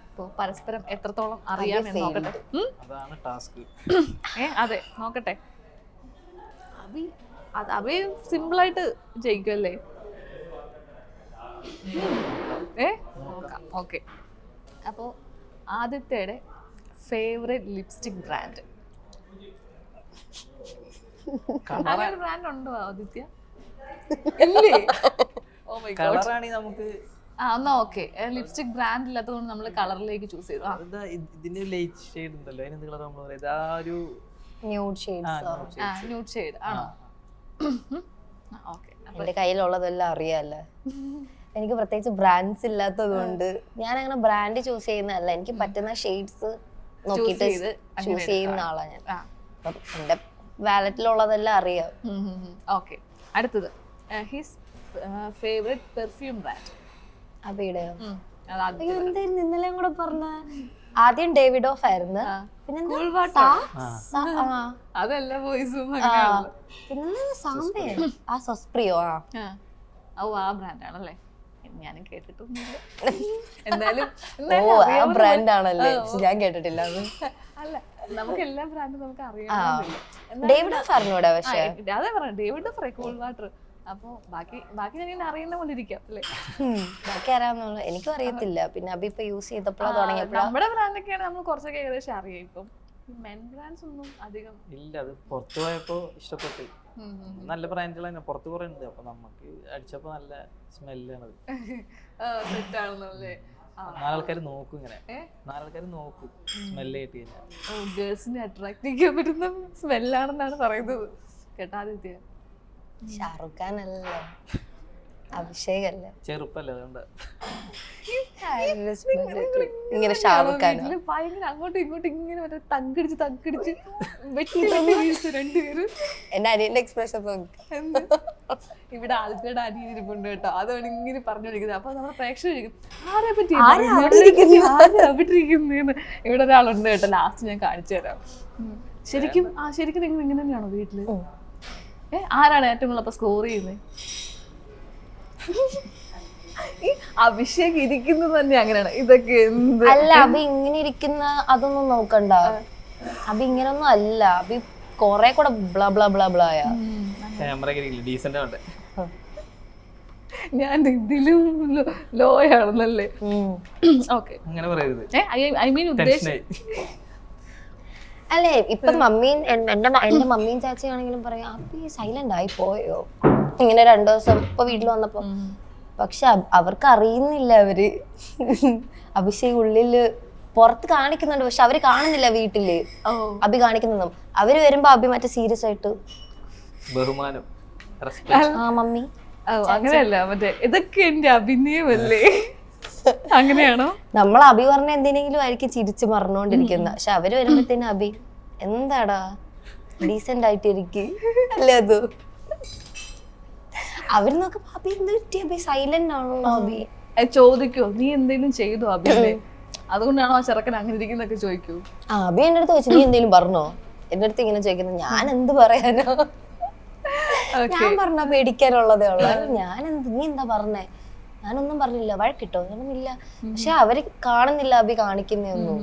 ഇപ്പൊ പരസ്പരം എത്രത്തോളം അറിയാമെന്ന് നോക്കട്ടെ. അതെ നോക്കട്ടെ. അഭി സിമ്പിളായിട്ട് ജയിക്കുമല്ലേ? നോക്കാം. ഓക്കെ, അപ്പോ ആദിത്യയുടെ ഫേവറേറ്റ് ലിപ്സ്റ്റിക് ബ്രാൻഡ്. അങ്ങനെ ബ്രാൻഡ് ഉണ്ടോ ആദിത്യ? ഇല്ലേ? Oh my god. നമുക്ക് എന്നാ ഓക്കെ, ലിപ്സ്റ്റിക് ബ്രാൻഡ് ഇല്ലാത്തതുകൊണ്ട് നമ്മൾ കളറിലേക്ക് ചൂസ് ചെയ്തു. ഇതിന്റെ ലൈറ്റ് ഷെയ്ഡ് ഉണ്ടല്ലോ, അതിനെന്ത് കളർ നമ്മൾ പറയുന്നത്? ആ ഒരു ന്യൂഡ് ഷെയ്ഡ്സ്. ന്യൂഡ് ഷെയ്ഡ് ആണോ? ഓക്കെ, എന്റെ കയ്യിലുള്ളതെല്ലാം അറിയാല്ലേ. എനിക്ക് പ്രത്യേകിച്ച് ബ്രാൻഡ്സ് ഇല്ലാത്തത് കൊണ്ട് ഞാൻ അങ്ങനെ ബ്രാൻഡ് ചൂസ് ചെയ്യുന്നതല്ല, എനിക്ക് പറ്റുന്ന ഷെയ്ഡ്സ് നോക്കിയിട്ട് ചൂസ് ചെയ്യുന്ന ആളാ ഞാൻ. അപ്പം എന്റെ വാലറ്റിലുള്ളതെല്ലാം അറിയാം. ഓക്കെ, അടുത്തത് ഹിസ് ഫേവറേറ്റ് പെർഫ്യൂം ബ്രാൻഡ്. അബിയുടെ എന്തായിരുന്നു ഇന്നലെയും കൂടെ പറഞ്ഞ? ആദ്യം ഡേവിഡ് ഓഫ് ആയിരുന്നു, പിന്നെ അതെല്ലാ വോയിസും പിന്നെ സാമ്പേ ആ സോസ്പ്രിയോ. ആ ബ്രാൻഡ് ആണല്ലേ? ഞാനും കേട്ടിട്ടൊന്നുമില്ല. എന്തായാലും ആ ബ്രാൻഡ് ആണല്ലേ? ഞാൻ കേട്ടിട്ടില്ല. അല്ല, നമുക്ക് എല്ലാ ബ്രാൻഡും നമുക്ക് അറിയാം. ഡേവിഡ് ഓഫ് അറിഞ്ഞൂടാ, പക്ഷേ അതേ പറയാം, ഡേവിഡ് ഓഫ് കൂൾ വാട്ടർ. അപ്പൊ ബാക്കി ഞാൻ അറിയുന്ന പോലെ ഇരിക്കാം അല്ലേ? ബാക്കി അറിയാവുന്ന എനിക്കും അറിയത്തില്ല. പിന്നെ അബി ഇപ്പൊ യൂസ് ചെയ്തപ്പോഴാണ് തുടങ്ങിയപ്പോഴാണ് നമ്മുടെ ബ്രാൻഡൊക്കെയാണ് നമ്മൾ കുറച്ചൊക്കെ ഏകദേശം അറിയാം. ഇപ്പം മെൻ ബ്രാൻഡ്സ് ഒന്നും അധികം ഇല്ല. അത് പുറത്തു പോയപ്പോ ഇഷ്ടപ്പെട്ടു. നല്ല ബ്രാൻഡുകൾ തന്നെ പുറത്ത് കുറെ ഉണ്ട്. അപ്പൊ നമുക്ക് അടിച്ചപ്പോ നല്ല സ്മെല്ലാണ്. സെറ്റ് ആണെന്നല്ലേ? നാലാൾക്കാർ നോക്കും, ഇങ്ങനെ നാലാൾക്കാർ നോക്കും സ്മെല്ല് കേട്ട് കഴിഞ്ഞാൽ. ഗേൾസിനെ അട്രാക്ട് ചെയ്യാൻ പറ്റുന്ന സ്മെല്ലാണെന്നാണ് പറയുന്നത് കേട്ടാ ആദിത്യ. ഷാറുഖ് ഖാൻ അല്ലല്ലോ, അഭിഷേക് അല്ലേ? ചെറുപ്പല്ലേ, അതുകൊണ്ട് ഇങ്ങനെ ഷാറുഖ് ഖാൻ ഭയങ്കര അങ്ങോട്ടും ഇങ്ങോട്ടും ഇങ്ങനെ മറ്റേ തങ്കിടിച്ച് രണ്ടുപേരും. എന്റെ അനിയന്റെ എക്സ്പ്രഷൻ ഇവിടെ ആദ്യത്തെ അനിയൻ ഇരിപ്പുണ്ട് കേട്ടോ, അതാണ് ഇങ്ങനെ പറഞ്ഞോണ്ടിരിക്കുന്നത്. അപ്പൊ നമ്മുടെ പ്രേക്ഷകരിക്കും ആരെ പറ്റി അവിട്ടിരിക്കുന്നേന്ന്. ഇവിടെ ഒരാളുണ്ട് കേട്ടോ, ലാസ്റ്റ് ഞാൻ കാണിച്ചു തരാം. ശരിക്കും നിങ്ങൾ ഇങ്ങനെ തന്നെയാണോ വീട്ടില്? ആരാണ് ഏറ്റവും കൂടുതൽ സ്കോർ ചെയ്യുന്നത്? അഭിഷേക് ഇരിക്കുന്നത് തന്നെ അങ്ങനെയാണ്. ഇതൊക്കെ എന്ത് അല്ല, അബി ഇങ്ങനെ ഇരിക്കുന്ന അതൊന്നും നോക്കണ്ട. അബി ഇങ്ങനൊന്നും അല്ല, അബി കൊറേ കൂടെ ബ്ലാ ബ്ലാ ബ്ലാ ബ്ലായാ. ഞാൻ ഇതിലും ലോ ആണെന്നല്ലേ? ഓക്കെ, അങ്ങനെ പറയരുത്. ഐ മീൻ ഉദ്ദേശിച്ച അല്ലേ? ഇപ്പൊ മമ്മിയും എന്റെ മമ്മിയും ചാച്ചയാണെങ്കിലും പറയാം അബി സൈലന്റ് ആയി പോയോ ഇങ്ങനെ 2 ദിവസം ഇപ്പൊ വീട്ടിൽ വന്നപ്പോ. പക്ഷെ അവർക്ക് അറിയുന്നില്ല, അവര് അഭിഷേക് ഉള്ളില് പുറത്ത് കാണിക്കുന്നുണ്ട്, പക്ഷെ അവര് കാണുന്നില്ല വീട്ടില് അബി കാണിക്കുന്നതും. അവര് വരുമ്പോ അബി മറ്റേ സീരിയസ് ആയിട്ട് ബഹുമാനം, മമ്മി അങ്ങനെയല്ല, മറ്റേ ഇതൊക്കെ എന്റെ അഭിനയമല്ലേ? അങ്ങനെയാണോ? നമ്മൾ അബി പറഞ്ഞ എന്തിനെങ്കിലും ആയിരിക്കും ചിരിച്ച് മറന്നോണ്ടിരിക്കുന്ന, പക്ഷെ അവര് വരുമ്പോഴത്തേനും അബി എന്താടാ ഡീസെന്റ് ആയിട്ടിരിക്കും അല്ലേ? അത് അവര് നോക്കുമ്പോ അബി എന്ത് പറ്റി, അബി സൈലന്റ് ആണോ? അബി ചോദിക്കോ നീ എന്തെങ്കിലും ചെയ്തോ അബിയെ, അതുകൊണ്ടാണോ ആ ചെറുക്കൻ അങ്ങനെ ഇരിക്കുന്നൊക്കെ ചോദിക്കൂ. അബി എന്റെ അടുത്ത് ചോദിച്ചു നീ എന്തെങ്കിലും പറഞ്ഞോ? എന്റെ അടുത്ത് ഇങ്ങനെ ചോദിക്കുന്നത്, ഞാൻ എന്ത് പറയാനോ? ഞാൻ പറഞ്ഞ പേടിക്കാനുള്ളതേ ഉള്ളു. നീ എന്താ പറഞ്ഞേ? ഞാനൊന്നും പറഞ്ഞില്ല. വഴക്കിട്ടോ? ഞാനൊന്നുമില്ല. പക്ഷെ അവര് കാണുന്നില്ല അഭി കാണിക്കുന്നൊന്നും.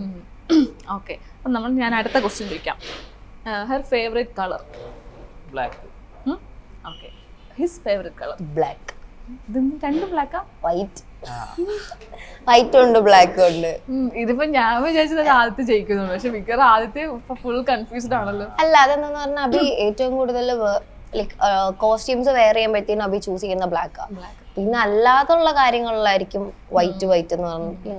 ഓക്കെ, അപ്പൊ ഞാൻ അടുത്ത ക്വസ്റ്റ്യൻ ചോദിക്കാം. Her favourite colour? Black. Okay, his favourite colour? Black. രണ്ട് ബ്ലാക്കാ? വൈറ്റ്. വൈറ്റ് ഉണ്ട്, ബ്ലാക്ക് ഉണ്ട്. ഇതിപ്പോ ഞാൻ വിചാരിച്ചത് ആദ്യത്തെ ജയിക്കുന്നുള്ളൂ, പക്ഷെ മിക്കവാറും ആദ്യത്തെ ഫുൾ കൺഫ്യൂസ്ഡ് ആണല്ലോ. അല്ല, അതെന്താന്ന് പറഞ്ഞാൽ അഭി ഏറ്റവും കൂടുതൽ ലൈക് കോസ്റ്റ്യൂംസ് വെയർ ചെയ്യുമ്പോഴത്തേനും അഭി ചൂസ് ചെയ്യുന്ന ബ്ലാക്കാ. പിന്നെ അല്ലാതുള്ള കാര്യങ്ങളിലായിരിക്കും വൈറ്റ് എന്ന് പറഞ്ഞു.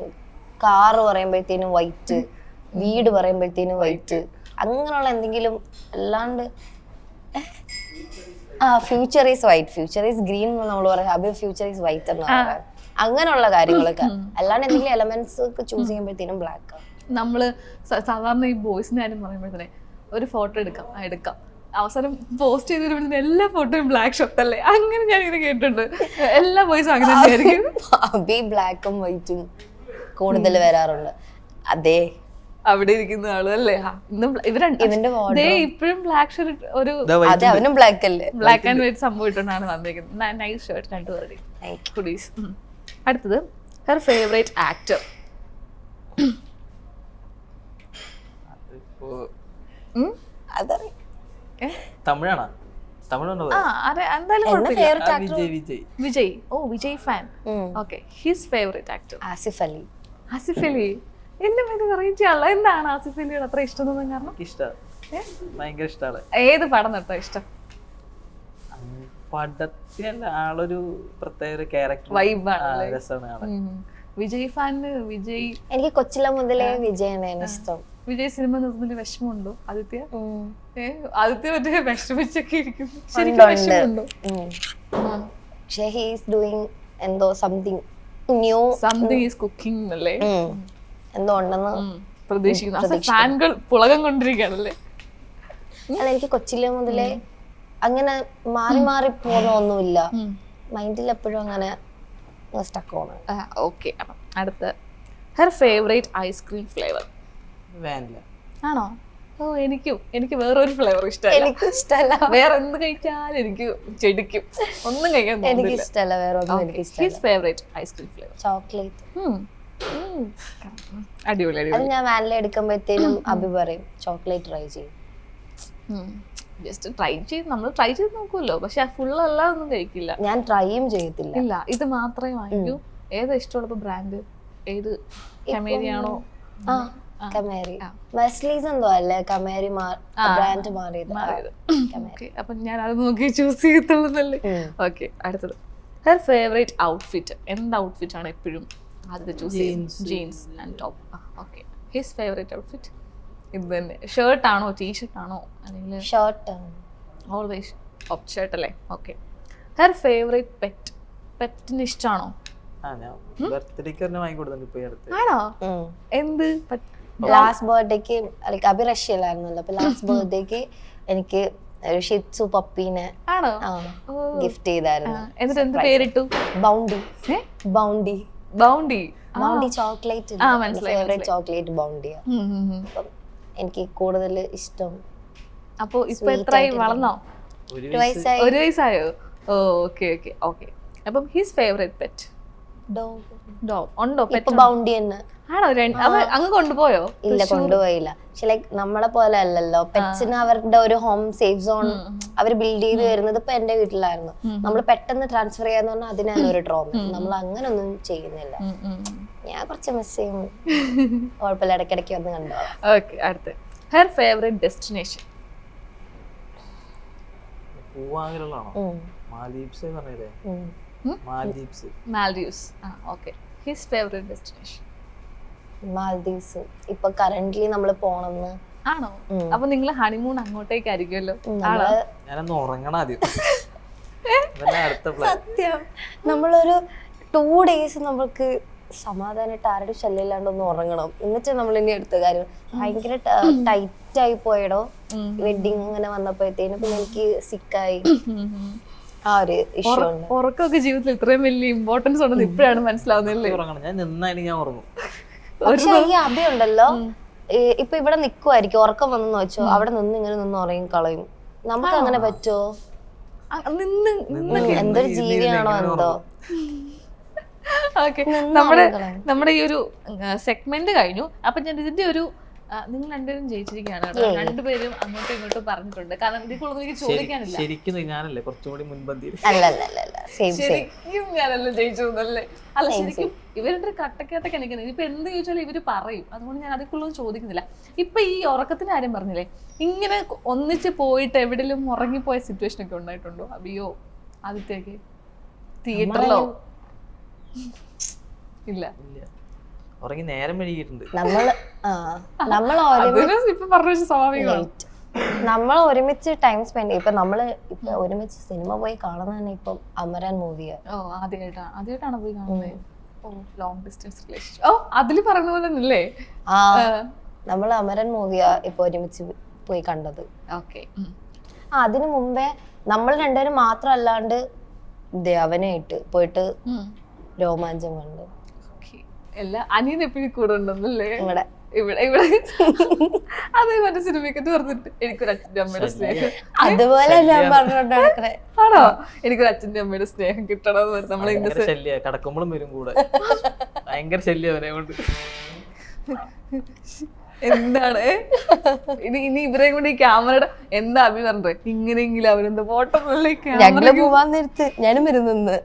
കാറ് പറയുമ്പോഴത്തേനും വൈറ്റ്, വീട് പറയുമ്പോഴത്തേനും വൈറ്റ്, അങ്ങനെയുള്ള എന്തെങ്കിലും. അല്ലാണ്ട് future is white, future is green എന്ന് നമ്മൾ പറയാം. അഭി ഫ്യൂച്ചർ ഈസ് വൈറ്റ് എന്ന് പറയാം. അങ്ങനെയുള്ള കാര്യങ്ങളൊക്കെ. അല്ലാണ്ട് എന്തെങ്കിലും എലമെന്റ്സ് ഒക്കെ ചൂസ് ചെയ്യുമ്പോഴത്തേനും ബ്ലാക്ക്. നമ്മള് സാധാരണ ഈ ബോയ്സിന്റെ കാര്യം പറയുമ്പോഴത്തേ ഒരു ഫോട്ടോ എടുക്കാം അവസാനം പോസ്റ്റ് ചെയ്ത് വരുമ്പോഴത്തേന് എല്ലാ ഫോട്ടോയും ബ്ലാക്ക് ഷർട്ട് അല്ലേ? അങ്ങനെ ഞാൻ ഇങ്ങനെ കേട്ടിട്ടുണ്ട്. എല്ലാ ബോയ്സും അങ്ങനെ തന്നെയായിരിക്കും. അഭി ബ്ലാക്കും വൈറ്റും കൂടുതൽ വരാറുണ്ട്. അതെ, അവിടെ ഇരിക്കുന്ന ആള് അല്ലേ? ഇവരുടെ ഇപ്പഴും ബ്ലാക്ക് ഷർട്ട്, ഒരു അതെ, അവനും ബ്ലാക്ക് അല്ലേ? ബ്ലാക്ക് ആൻഡ് വൈറ്റ് സംഭവം ഇട്ടുകൊണ്ടാണ് വന്നിരിക്കുന്നത്. നൈസ് ഷർട്ട്, രണ്ടുപേരുടെയും ഹുഡീസ്. അടുത്തത് ഹെർ ഫേവറേറ്റ് ആക്ടർ? തമിഴാണോ? തമിഴുണ്ടോ? Vijay. Oh, Vijay fan. Okay, his favourite actor? Asif Ali. Asif Ali എന്റെ പേര് വെറൈറ്റി ആണല്ലോ. എന്താണ് ആസിഫ് അലിയോട് അത്ര ഇഷ്ടം തോന്നാൻ കാരണം? ഭയങ്കര ഇഷ്ടമാണ്. ഏത് പടം തൊട്ടാ ഇഷ്ടം? പടത്തിലല്ല, ആളൊരു പ്രത്യേക ക്യാരക്ടർ, വൈബാണ്, രസമാണ്. വിജയ് ഫാന് വിജയ്. എനിക്ക് കൊച്ചിലെ മുതലേ വിജയനാണ് ഇഷ്ടം. വിജയ് സിനിമ നിർത്തുന്നതിൽ വിഷമമുണ്ടോ ആദിത്യ? ആദിത്യ മറ്റേ വിഷമിച്ചൊക്കെ ഇരിക്കും. ശരിക്കും വിഷമമുണ്ടോ? പക്ഷേ ഹി ഈസ് ഡൂയിങ് എന്തോ something new, something is cooking അല്ലേ? എന്തോ ഉണ്ടെന്ന് പ്രതീക്ഷിക്കുന്നു. ഫാനുകൾ പുളകം കൊണ്ടിരിക്കുകയാണല്ലേ? അല്ല, എനിക്ക് കൊച്ചിലെ മുതലേ അങ്ങനെ മാറി മാറി പോകുന്നൊന്നുമില്ല. മൈൻഡിൽ എപ്പോഴും അങ്ങനെ സ്റ്റക്ക് ആണ്. ഓക്കെ, അടുത്ത her favourite ice cream flavour? Vanilla. ആണോ? ഓ, എനിക്ക് വേറൊരു ഫ്ലേവർ ഇഷ്ടമല്ല. എനിക്ക് ഇഷ്ടമല്ല. വേറെ എന്ത് കഴിച്ചാലും എനിക്ക് ചെടിക്കും, ഒന്നും കഴിക്കാൻ എനിക്ക് ഇഷ്ടമല്ല. വേറെ ഒന്നും എനിക്ക് ഇഷ്ടമല്ല. His favourite ice cream flavour? Chocolate. അടിപൊളി. അത് ഞാൻ വാനില എടുക്കുമ്പോഴത്തേനും അഭി പറയും ചോക്ലേറ്റ് ട്രൈ ചെയ്യും. ജസ്റ്റ് ട്രൈ ചെയ്ത് നോക്കുമല്ലോ, പക്ഷെ ഫുൾ അല്ലാതൊന്നും കഴിക്കില്ല. ഞാൻ ട്രൈയും ചെയ്യത്തില്ല. ഇല്ല, ഇത് മാത്രമേ വാങ്ങിക്കൂ. ഏതാ ഇഷ്ടമുള്ള ബ്രാൻഡ്? ഏത്? കമേരിയാണോ? കമേരി. മെസ്ലീസ് എന്തോ അല്ലേ കമേരി ബ്രാൻഡ് മാറിയത്. അപ്പൊ ഞാൻ അത് നോക്കി ചൂസ് ചെയ്യത്തുള്ളൂ. ഓക്കെ, അടുത്തത് ഹെർ ഫേവറേറ്റ് ഔട്ട്ഫിറ്റ്? എന്ത് ഔട്ട്ഫിറ്റ് ആണ് എപ്പോഴും ആദ്യത്തെ ചൂസ് ചെയ്യുന്നത്? Jeans and top. Okay, his favourite outfit? ഇത് തന്നെ. ഷർട്ട് ആണോ ടീഷർട്ട് ആണോ? അല്ലെങ്കിൽ ഷർട്ട്? ഓൾവേസ് ഷർട്ട് അല്ലേ? ഓക്കെ. Her favourite pet? പെറ്റിന് ഇഷ്ടമാണോ? ആണോ? എന്ത്? ലാസ്റ്റ് ബർത്ത്ഡേക്ക് അഭി റഷ്യയിലായിരുന്നല്ലോ, അപ്പൊ ലാസ്റ്റ് ബർത്ത്ഡേക്ക് എനിക്ക് ഒരു ഷിറ്റ്സു പപ്പീനെ ഗിഫ്റ്റ് ചെയ്തായിരുന്നു. എന്നിട്ട് എന്ത് പേരിട്ടു? Bounty. Bounty. Bounty. Bounty chocolate. Favourite chocolate ബൗണ്ടിയാ. എനിക്ക് കൂടുതൽ ഇഷ്ടം. അപ്പൊ ഇപ്പൊ എത്രയായി? വളർന്നോ? 1 വയസ്സായി. 1 വയസ്സായോ? ഓ, ഓക്കെ ഓക്കെ ഓക്കെ. അപ്പം ഹിസ് ഫേവറേറ്റ് പെറ്റ്? ഡോഗ്. ഉണ്ടോ പെറ്റ്? ബൗണ്ടി തന്നെ. ആണോ? അങ്ങ് കൊണ്ടുപോയോ? ഇല്ല, കൊണ്ടുപോയില്ല. പക്ഷെ ലൈക്ക് നമ്മളെ പോലെ അല്ലല്ലോ പെറ്റ്സിന് അവരുടെ ഒരു ഹോം സേഫ് സോൺ അവർ ബിൽഡ് ചെയ്ത് വരുന്നത്. ഇപ്പൊ എന്റെ വീട്ടിലായിരുന്നു. നമ്മൾ പെട്ടെന്ന് ട്രാൻസ്ഫർ ചെയ്യാന്ന് പറഞ്ഞാൽ അതിനാണ് ഒരു ട്രോമ. നമ്മൾ അങ്ങനെ ഒന്നും ചെയ്യുന്നില്ല. ഞാൻ കുറച്ച് മിസ് ചെയ്യും. കുഴപ്പമില്ല, ഇടയ്ക്കിടയ്ക്ക് വന്ന് കണ്ടോളാം. ഓക്കെ, അടുത്ത her favourite destination? Maldives. Okay, his favourite destination? Maldives. ഇപ്പൊ കറന്റ്ലി നമ്മൾ പോണെന്ന്. ആണോ? അപ്പൊ നിങ്ങൾ ഹണിമൂൺ അങ്ങോട്ടേക്കായിരിക്കുമല്ലോ. സത്യം, നമ്മളൊരു 2 days നമുക്ക് സമാധാനമായിട്ട് ആരുടെ ശല്യമില്ലാണ്ട് ഒന്ന് ഉറങ്ങണം. എന്നിട്ട് നമ്മൾ ഇനി എടുത്ത കാര്യം ഭയങ്കര ടൈറ്റ് ആയി പോയടോ. വെഡിങ് അങ്ങനെ വന്നപ്പോഴത്തേനും പിന്നെ എനിക്ക് സിക്കായി. ആ ഒരു ഇഷ്യൂ ഉണ്ട്. ഉറക്കമൊക്കെ ജീവിതത്തിൽ ഇത്രയും വലിയ ഇമ്പോർട്ടൻസ് ഉണ്ടെന്ന് ഇപ്പോഴാണ് മനസ്സിലാവുന്നില്ലേ? പക്ഷെ ഈ അഭി ഉണ്ടല്ലോ, ഇപ്പൊ ഇവിടെ നിക്കുവായിരിക്കും, ഉറക്കം വന്നെന്ന് വെച്ചോ, അവിടെ നിന്ന് ഇങ്ങനെ നിന്ന് ഉറങ്ങി കളയും. നമുക്ക് അങ്ങനെ പറ്റുമോ? നിന്ന് എന്തൊരു ജീവിയാണോ എന്തോ. ഓക്കെ, നമ്മുടെ ഈ ഒരു സെഗ്മെന്റ് കഴിഞ്ഞു. അപ്പൊ ഞാൻ ഇതിന്റെ ഒരു നിങ്ങൾ രണ്ടുപേരും ജയിച്ചിരിക്കുകയാണ് കേട്ടോ. രണ്ടുപേരും അങ്ങോട്ടും ഇങ്ങോട്ടും പറഞ്ഞിട്ടുണ്ട്. കാരണം ഇതിൽ കൂടുതൽ എനിക്ക് ചോദിക്കാനില്ല. ശരിക്കും ഞാനല്ലേ കുറച്ചുകൂടി മുൻപന്തിയിൽ. ശരിക്കും ഞാനല്ല ജയിച്ചതല്ലേ? അല്ല, ശരിക്കും ഇവരുടെ കട്ടക്കട്ടൊക്കെ എനിക്ക് ഇപ്പൊ എന്ത് ചോദിച്ചാലും ഇവര് പറയും. അതുകൊണ്ട് ഞാൻ അതിക്കുള്ളതും ചോദിക്കുന്നില്ല. ഇപ്പൊ ഈ ഉറക്കത്തിന്റെ കാര്യം പറഞ്ഞില്ലേ, ഇങ്ങനെ ഒന്നിച്ച് പോയിട്ട് എവിടെയും ഉറങ്ങിപ്പോയ സിറ്റുവേഷൻ ഒക്കെ ഉണ്ടായിട്ടുണ്ടോ? അബിയോ ആദ്യത്തേക്ക് തിയേറ്ററിലോ? ഇല്ല, ഉറങ്ങി നേരം വൈകിട്ടുണ്ട്. നമ്മൾ ഒരുമിച്ച് ടൈം സ്പെൻഡ് ഇപ്പൊ നമ്മള് ഇപ്പൊ ഒരുമിച്ച് സിനിമ പോയി കാണുന്നതന്നെ ഇപ്പം അമരൻ മൂവിയാ. ആദ്യമായിട്ടാണ് പോയി കാണുന്നത്. Long distance relationship. ഓ, അതില് പറഞ്ഞ പോലെ തന്നെയല്ലേ? നമ്മള് അമരൻ മൂവിയാ ഇപ്പൊ ഒരുമിച്ച് പോയി കണ്ടത്. ഓക്കെ. അതിനു മുമ്പേ നമ്മൾ രണ്ടുപേരും മാത്രമല്ലാണ്ട് അവനായിട്ട് പോയിട്ട് രോമാഞ്ചം കണ്ടു. എല്ലാ അനിയൻ എപ്പോഴും കൂടെ ഉണ്ടെന്നല്ലേ? ഇവിടെ ഇവിടെ അതേ മറ്റേ സിനിമയ്ക്ക് പറഞ്ഞിട്ട് എനിക്കൊരു അച്ഛൻ്റെ അമ്മയുടെ സ്നേഹം. അതുപോലെ ഞാൻ പറഞ്ഞോണ്ടാണ്. ആണോ? എനിക്കൊരു അച്ഛൻ്റെ അമ്മയുടെ സ്നേഹം കിട്ടണമെന്ന് പറഞ്ഞ് നമ്മളെ ശല്യ കടക്കുമ്പോഴും വരും കൂടെ. ഭയങ്കര ശല്യം അവനെ കൊണ്ട്. എന്താണ് ഇനി ഇവരെ കൊണ്ട് ഈ ക്യാമറയുടെ എന്താ അഭി പറഞ്ഞത്? ഇങ്ങനെയെങ്കിലും അവരെന്താ ഫോട്ടോ ഞങ്ങള് പോവാൻ നേരത്ത് ഞാനും വരുന്നെന്ന്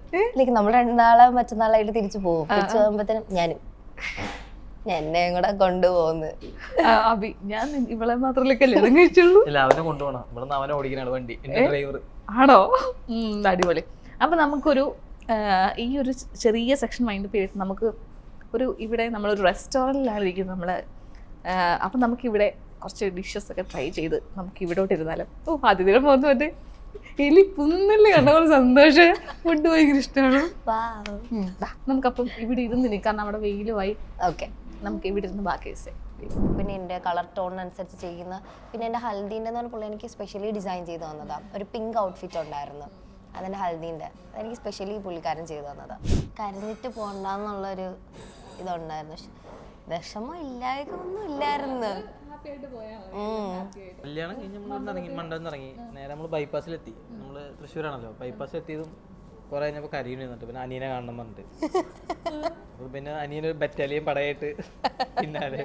നമ്മൾ രണ്ടാളെ മറ്റന്നാളായിട്ട് തിരിച്ചു പോകും. തിരിച്ചു പോകുമ്പോഴത്തേനും ഞാനും എന്നെയും കൂടെ കൊണ്ടുപോകുന്നു. അഭി, ഞാൻ ഇവളെ മാത്രമല്ലേ കല്യാണം കഴിച്ചുള്ളൂ? ഇല്ല, അവനെ കൊണ്ടുപോകണം. ഇവിടുന്ന് അവനെ ഓടിക്കാനാണ് വണ്ടി, ഡ്രൈവർ. ആണോ? അടിപൊളി. അപ്പൊ നമുക്കൊരു ഈ ഒരു ചെറിയ സെക്ഷൻ മൈൻഡ് ചെയ്തിട്ട് നമുക്ക് ഒരു ഇവിടെ നമ്മളൊരു റെസ്റ്റോറൻറ്റിലാണ് ഇരിക്കുന്നത് നമ്മള്. അപ്പം നമുക്കിവിടെ കുറച്ച് ഡിഷസ് ഒക്കെ ട്രൈ ചെയ്ത് നമുക്ക് ഇവിടോട്ട് ഇരുന്നാലും. ഓ, അതിഥിയുടെ മുഖത്ത് മറ്റേ എലി പുന്നല്ലേ കണ്ട പോലെ സന്തോഷം. ഫുഡ് ഭയങ്കര ഇഷ്ടമാണ്. നമുക്കപ്പം ഇവിടെ ഇരുന്നിനി, കാരണം അവിടെ വെയിലുമായി. ഓക്കെ, നമുക്ക് ഇവിടെ ഇരുന്ന് ബാക്കി പിന്നെ എൻ്റെ കളർ ടോണിനനുസരിച്ച് ചെയ്യുന്ന, പിന്നെ എൻ്റെ ഹൽദീൻ്റെ എന്ന് പറഞ്ഞ പുള്ളി എനിക്ക് സ്പെഷ്യലി ഡിസൈൻ ചെയ്ത് തന്നതാണ്. ഒരു പിങ്ക് ഔട്ട്ഫിറ്റ് ഉണ്ടായിരുന്നു അതെൻ്റെ ഹൽദീൻ്റെ, അതെനിക്ക് സ്പെഷ്യലി പുള്ളിക്കാരൻ ചെയ്തു തന്നതാണ്. കരഞ്ഞിട്ട് പോകണ്ടെന്നുള്ളൊരു ഇതുണ്ടായിരുന്നു. വിഷമം ഇല്ലായൊന്നും ഇല്ലായിരുന്നു. കല്യാണം കഴിഞ്ഞ് നമ്മൾ മണ്ടന്ന് ഇറങ്ങി നേരെ നമ്മൾ ബൈപ്പാസിലെത്തി. നമ്മള് തൃശ്ശൂരാണല്ലോ. ബൈപ്പാസിലെത്തിയതും കുറെ കഴിഞ്ഞപ്പോൾ കരയുന്നു നിന്നിട്ട് പിന്നെ അനിയനെ കാണണം പറഞ്ഞിട്ട്. അപ്പൊ പിന്നെ അനിയനൊരു ബറ്റാലിയൻ പടയായിട്ട് പിന്നാലെ